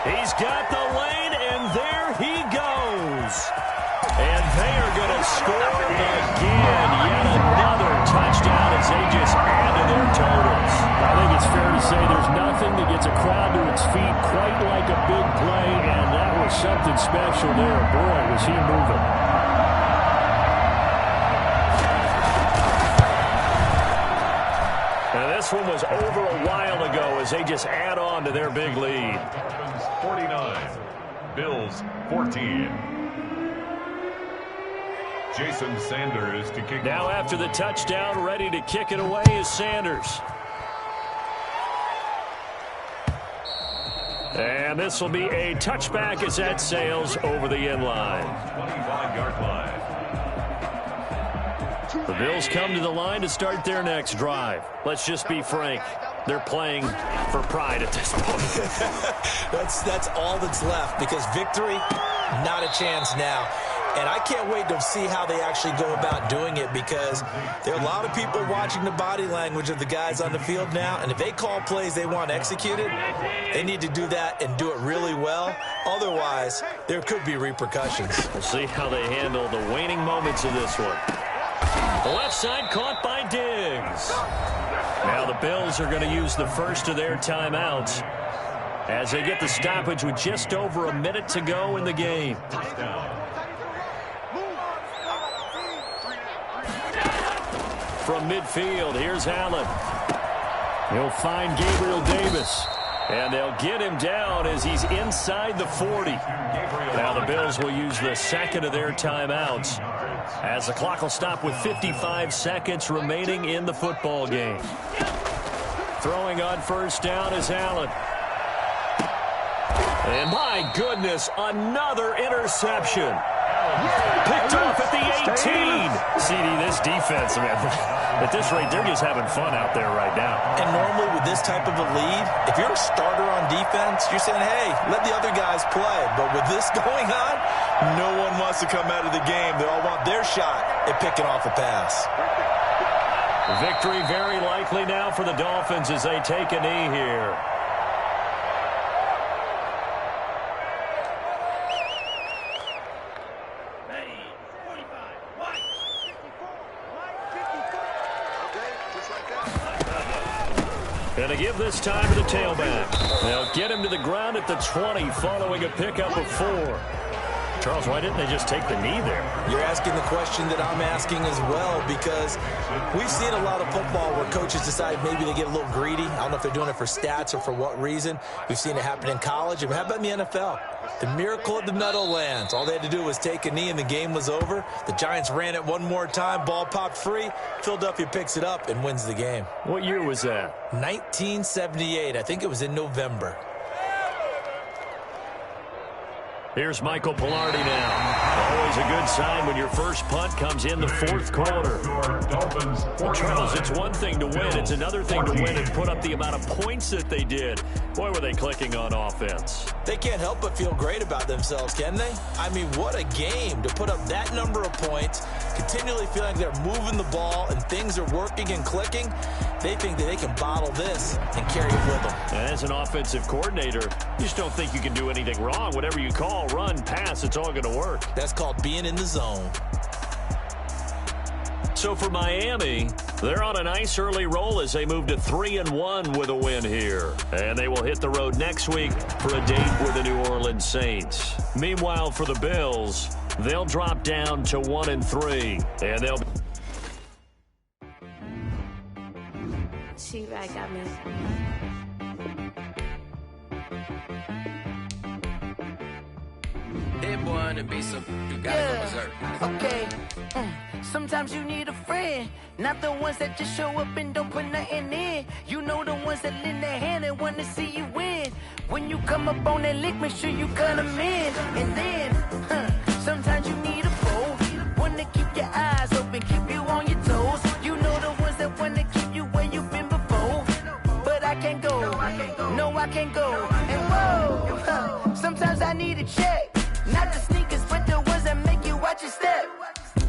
He's got the lane, and there he goes. And they are going to score again. Yet another touchdown as they just add to their totals. I think it's fair to say there's nothing that gets a crowd to its feet quite like a big play, and that was something special there. Boy, was he moving. And this one was over a while ago as they just add on to their big lead. 49, Bills 14. Jason Sanders to kick. Now after the touchdown, ready to kick it away is Sanders. And this will be a touchback as that sails over the end line. 25-yard line. The Bills come to the line to start their next drive. Let's just be frank. They're playing for pride at this point. That's all that's left, because victory, not a chance now. And I can't wait to see how they actually go about doing it, because there are a lot of people watching the body language of the guys on the field now. And if they call plays they want executed, they need to do that and do it really well. Otherwise, there could be repercussions. We'll see how they handle the waning moments of this one. The left side caught by Diggs. Now the Bills are going to use the first of their timeouts as they get the stoppage with just over a minute to go in the game. From midfield, here's Allen. He'll find Gabriel Davis. And they'll get him down as he's inside the 40. Now the Bills will use the second of their timeouts as the clock will stop with 55 seconds remaining in the football game. Throwing on first down is Allen. And my goodness, another interception. Picked off at the 18. CD, this defense, man, at this rate, they're just having fun out there right now. And normally with this type of a lead, if you're a starter on defense, you're saying, hey, let the other guys play. But with this going on, no one wants to come out of the game. They all want their shot at picking off a pass. Victory very likely now for the Dolphins as they take a knee here. Going to give this time to the tailback. They'll get him to the ground at the 20 following a pickup of 4. Charles, why didn't they just take the knee there? You're asking the question that I'm asking as well, because we've seen a lot of football where coaches decide maybe they get a little greedy. I don't know if they're doing it for stats or for what reason. We've seen it happen in college. And how about in the NFL? The miracle of the Meadowlands. All they had to do was take a knee and the game was over. The Giants ran it one more time. Ball popped free. Philadelphia picks it up and wins the game. What year was that? 1978. I think it was in November. Here's Michael Palardy now. Always a good sign when your first punt comes in the fourth quarter. Well, Charles, it's one thing to win. It's another thing to win and put up the amount of points that they did. Boy, were they clicking on offense. They can't help but feel great about themselves, can they? I mean, what a game to put up that number of points, continually feeling like they're moving the ball and things are working and clicking. They think that they can bottle this and carry it with them. And as an offensive coordinator, you just don't think you can do anything wrong. Whatever you call, run, pass, it's all going to work. That's called being in the zone. So for Miami, they're on a nice early roll as they move to 3-1 with a win here. And they will hit the road next week for a date with the New Orleans Saints. Meanwhile, for the Bills, they'll drop down to 1-3. And they'll... She right got me. Hit boy to be some, you gotta go berserk. Okay. Sometimes you need a friend, not the ones that just show up and don't put nothing in. You know the ones that lend their hand and want to see you win. When you come up on that lick, make sure you cut them in. And then, sometimes you need a foe, one to keep your eyes open, keep you on your toes. You know the ones that want to keep you where you've been before. But I can't go, no I can't go. And whoa, sometimes I need a check. Not the sneakers, but the ones that make you watch your step.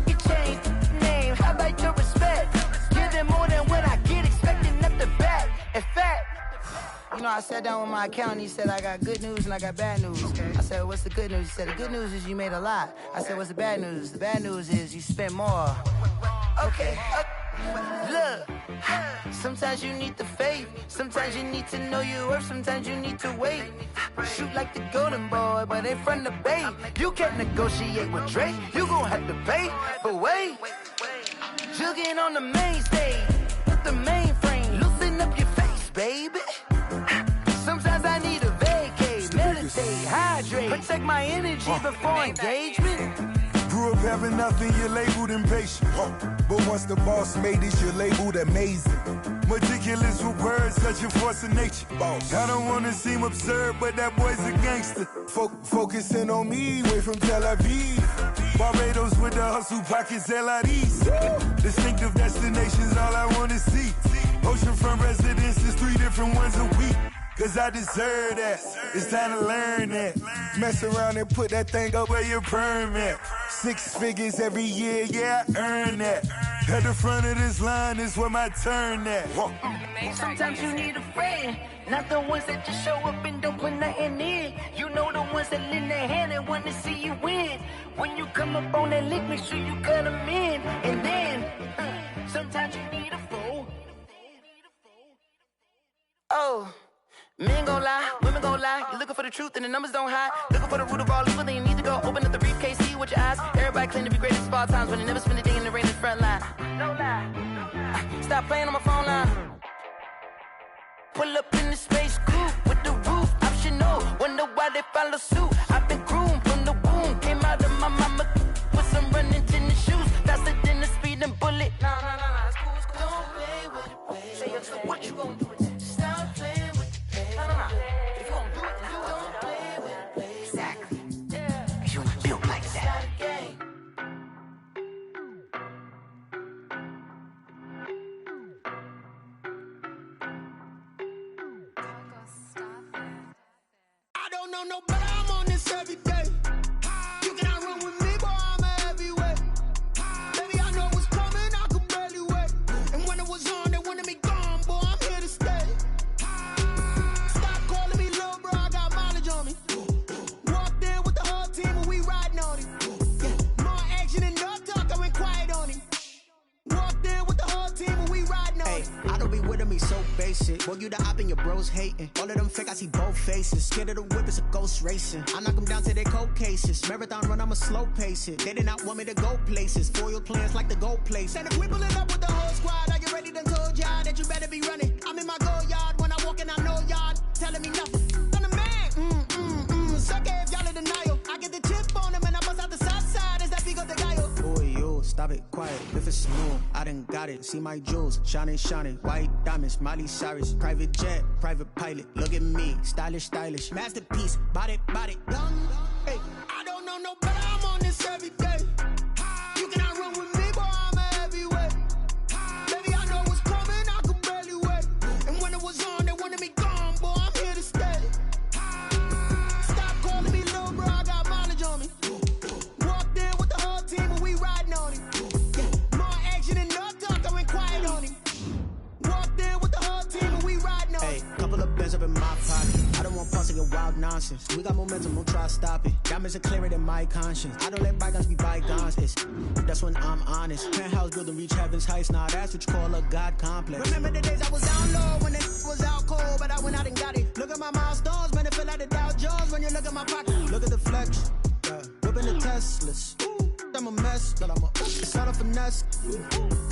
You change name, how about your respect? Give them more than what I get, expecting up the back. In fact, you know, I sat down with my accountant, he said I got good news and I got bad news. I said, what's the good news? He said, the good news is you made a lot. I said, what's the bad news? The bad news is you spent more. Okay. Look, sometimes you need the faith, sometimes you need to know your worth, sometimes you need to wait. Shoot like the golden boy, but in front of the bay. You can't negotiate with Drake, you gon' have to pay. But wait, jugging on the main stage, with the mainframe, loosen up your face, baby. Sometimes I need a vacate, meditate, hydrate, protect my energy before engagement. Grew up having nothing, you're labeled impatient. But once the boss made it, you're labeled amazing. Meticulous with words, such a force of nature. I don't wanna seem absurd, but that boy's a gangster. Focusing on me, way from Tel Aviv. Barbados with the hustle pockets, LIDs. Distinctive destinations, all I wanna see. Oceanfront residences, 3 different ones a week. Cause I deserve that, it's time to learn that. Mess around and put that thing up where your permit. 6 figures every year, yeah, I earn that. At the front of this line is where my turn at. Sometimes you need a friend, not the ones that just show up and don't put nothing in. You know the ones that lend their hand and want to see you win. When you come up on that lick, make sure you cut them in. And then, sometimes you need a foe. Oh. Men gon' lie, women gon' lie. You're looking for the truth and the numbers don't hide. Looking for the root of all evil, then you need to go open up the briefcase, see with your eyes. Everybody claim to be greatest of all times, but they never spend a day in the rain in the front line. No lie. Stop playing on my phone line. Pull up in the space coupe with the roof optional. Wonder why they follow suit. I've been groomed from the womb. Came out of my mama with some running tennis shoes. Faster than the speeding bullet. Nah, it's cool, it's cool. Don't play with it, baby. Say what you gon' do? Stop playing. If you don't do it, then you don't play with it, baby. Exactly. Yeah. You ain't built like that. I don't know no better, I'm on this every day. You cannot run with me, boy, I'm a heavyweight. Baby, I know what's coming, I could barely wait. And when it was on, they wanted me gone, boy, I'm here to stay. I don't be with me so basic. Boy, you the op and your bros hating. All of them fake, I see both faces. Scared of the whip, it's a ghost racing. I knock them down to their cold cases. Marathon run, I'ma slow pace it. They did not want me to go places. Foil plans like the gold place. And if we pulling up with the whole squad, are you ready? Done told y'all that you better be running. I'm in my go yard. When I walk in, I know y'all telling me nothing. I'm the man. Suck it if y'all in denial. I get the chip on them and I bust out the south side. Is that big of the guy? Boy, yo, stop it, quiet. If it's new, I done got it. See my jewels, shining, white diamonds, Miley Cyrus, private jet, private pilot. Look at me, stylish, masterpiece, body, young. Hey, I don't know no better. I'm on this every day. You cannot run with me, boy. I'm a heavyweight. Baby, I know what's coming. I could barely wait. And when it was on, they wanted me gone, boy. I'm here to stay. Stop calling me little bro. I got mileage on me. Walked in with the whole team, and we riding on it. More action and no talk. I went quiet on him. Walked in with the whole team and we riding on. Hey, couple of bands up in my pocket. I don't want pussy and wild nonsense. We got momentum, don't try to stop it. Diamonds are clearer than my conscience. I don't let bygones be bygones. That's when I'm honest. Penthouse building, reach heaven's heights. Nah, that's what you call a God complex. Remember the days I was down low when it was out cold, but I went out and got it. Look at my milestones, man, it feel like the Dow Jones when you look at my pocket. Look at the flex, whipping the Teslas. I'm a mess, but I'm a it's not a finesse.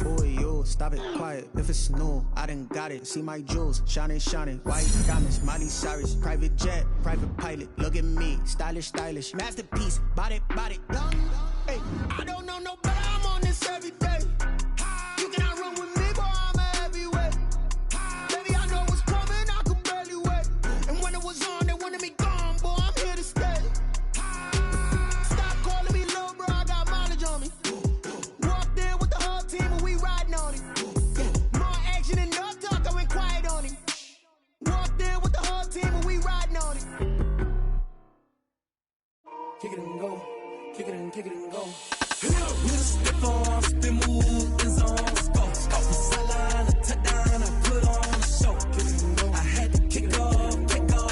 Boy, you stop it, quiet. If it's new, I done got it. See my jewels, shining, shining. White diamonds, Miley Cyrus, private jet, private pilot. Look at me, stylish, stylish, masterpiece. Body, body, young. Hey, I don't know no better. I'm on this every day. You cannot run with me, boy. I'm a heavyweight. Baby, I know what's coming. I can barely wait. And when it was on, they wanted me gone, boy. I'm here to stay. Stop calling me little bro. I got mileage on me. Walked in with the whole team and we riding on it. More action and no talk. I went quiet on him. Walked in with the whole team and we riding on it. Kick it and go. Kick it and go. With a stiff arm, spin move, in zone, go. Off the sideline, a touchdown, I put on a show. I had to kick off and go.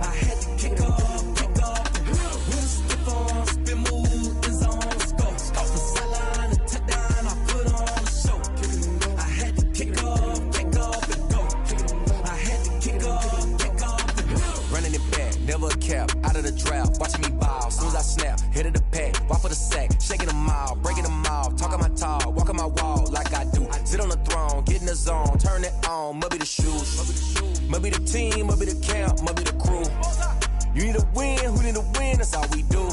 I had to kick off and go. With a stiff arm, spin move, in zone, go. Off the sideline, a touchdown, I put on a show. I had to kick off and go. I had to kick off and go. Running it back, never a cap, out of the draft, watching me ball. Soon as I snap, hit of the pack, walk for the sack, shaking them all, breaking them off, talking my talk, walking my wall like I do. Sit on the throne, get in the zone, turn it on, must be the shoes, must be the team, must be the camp, must be the crew. You need a win, who need a win, that's all we do.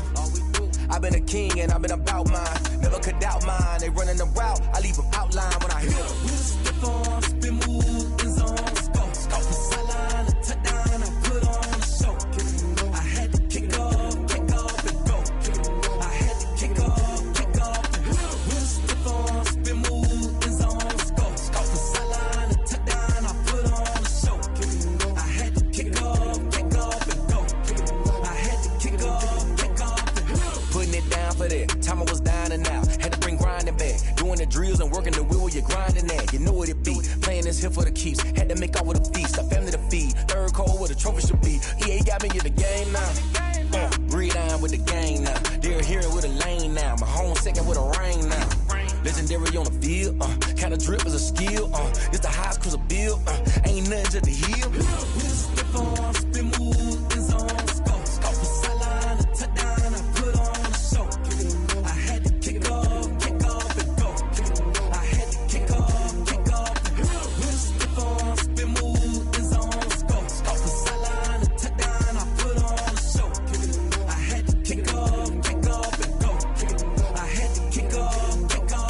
I've been a king and I've been about mine, never could doubt mine. They running the route, I leave them outline when I hit them. With a stiff arm, spin move, in zone, go. Off the sideline, a touchdown, I put on a show. I had to kick off and go. I had to kick off and go. With a stiff arm, spin move, in zone, go. Off the sideline, a touchdown, I put on a show. I had to kick off and go. I had to kick off and go. Putting it down for that, time I was down and out, had to bring grinding back, doing the drills and working the wheel where you're grinding at, you know what it be, playing this here for the keeps, had to make out with a feast, a family to feed, third cold where the trophy should be, EA got me in the game now, breathe on with the game now, they're hearing with a lane now, my home second with a rain now, legendary on the field, kinda drip is a skill, it's the highest cruiser bill, ain't nothing just to heal. With a stiff arm, spin move, in zone, go. Off the sideline, a touchdown, I put on a show. I had to kick off and go. I had to kick off and go. With a stiff arm, spin move, in zone, go. Off the sideline, a touchdown, I put on a show. I had to kick off and go. I had to kick off and go.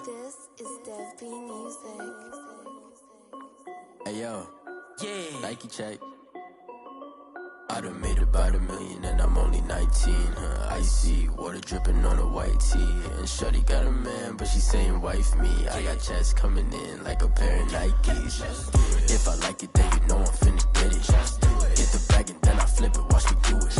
This is Dev B Music. Hey yo, Nike check. I done made about $1 million and I'm only 19. Icy water dripping on a white tee. And shorty got a man, but she saying wife me. I got checks coming in like a pair of Nikes. If I like it, then you know I'm finna get it. Get the bag and then I flip it, watch me do it.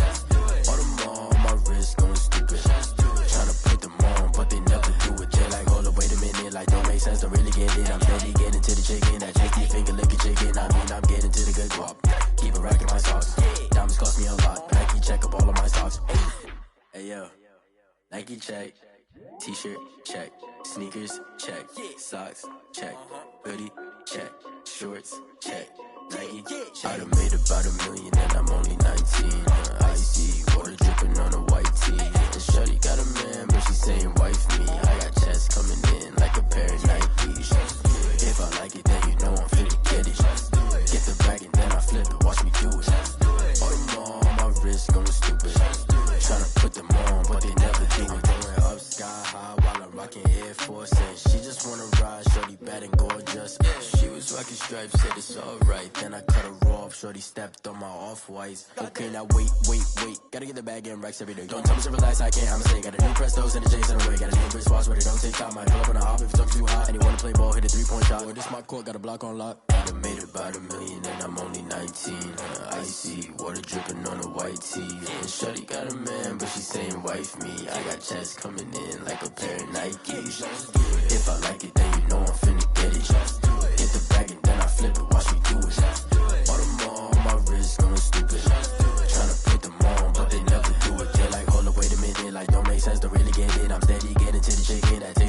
All them on my wrist going stupid. Tryna put them on, but they never do it. They like, hold up, wait a minute, like don't make sense, don't really get it. I'm steady getting to the chicken, that chicky finger licking chicken. I mean, I'm getting to the good guap. Keep it racking my socks. Diamonds cost me a lot. Nike check up all of my stocks. Hey yo, Nike check. T-shirt check. Sneakers check. Socks check. Hoodie check. Shorts check. Nike. I done made about $1 million and I'm only 19. Icy water dripping on a white tee. And shorty got a man, but she saying wife me. I got checks coming in like a pair of Nikes. If I like it, then you know I'm finna get it. Get the bag and then I flip it, watch me do it. All them on my wrist going stupid. Tryna put them on, but they never do it. Going up sky high while I'm rocking Air Force. And she just wanna ride, shorty bad and gorgeous. She was rocking stripes, said it's alright. Then I cut her off, shorty stepped on my off-whites. Okay, now wait. Gotta get the bag and racks every day. Don't tell me to relax, I can't, I'ma say. Got a new Prestos and the J's in the way. Got a new Chris Foss, but it don't take time. Might pull up on a hop if it's up too hot. And you wanna play ball, hit a 3-point shot. Or this my court, got a block on lock. I done made about $1 million and I'm only 19. Icy water dripping on a white tee. And shorty got a man, but she saying wife me. I got checks coming in like a pair of Nikes. If I like it, then you know I'm finna make sense to really get it. I'm steady getting to the chicken. That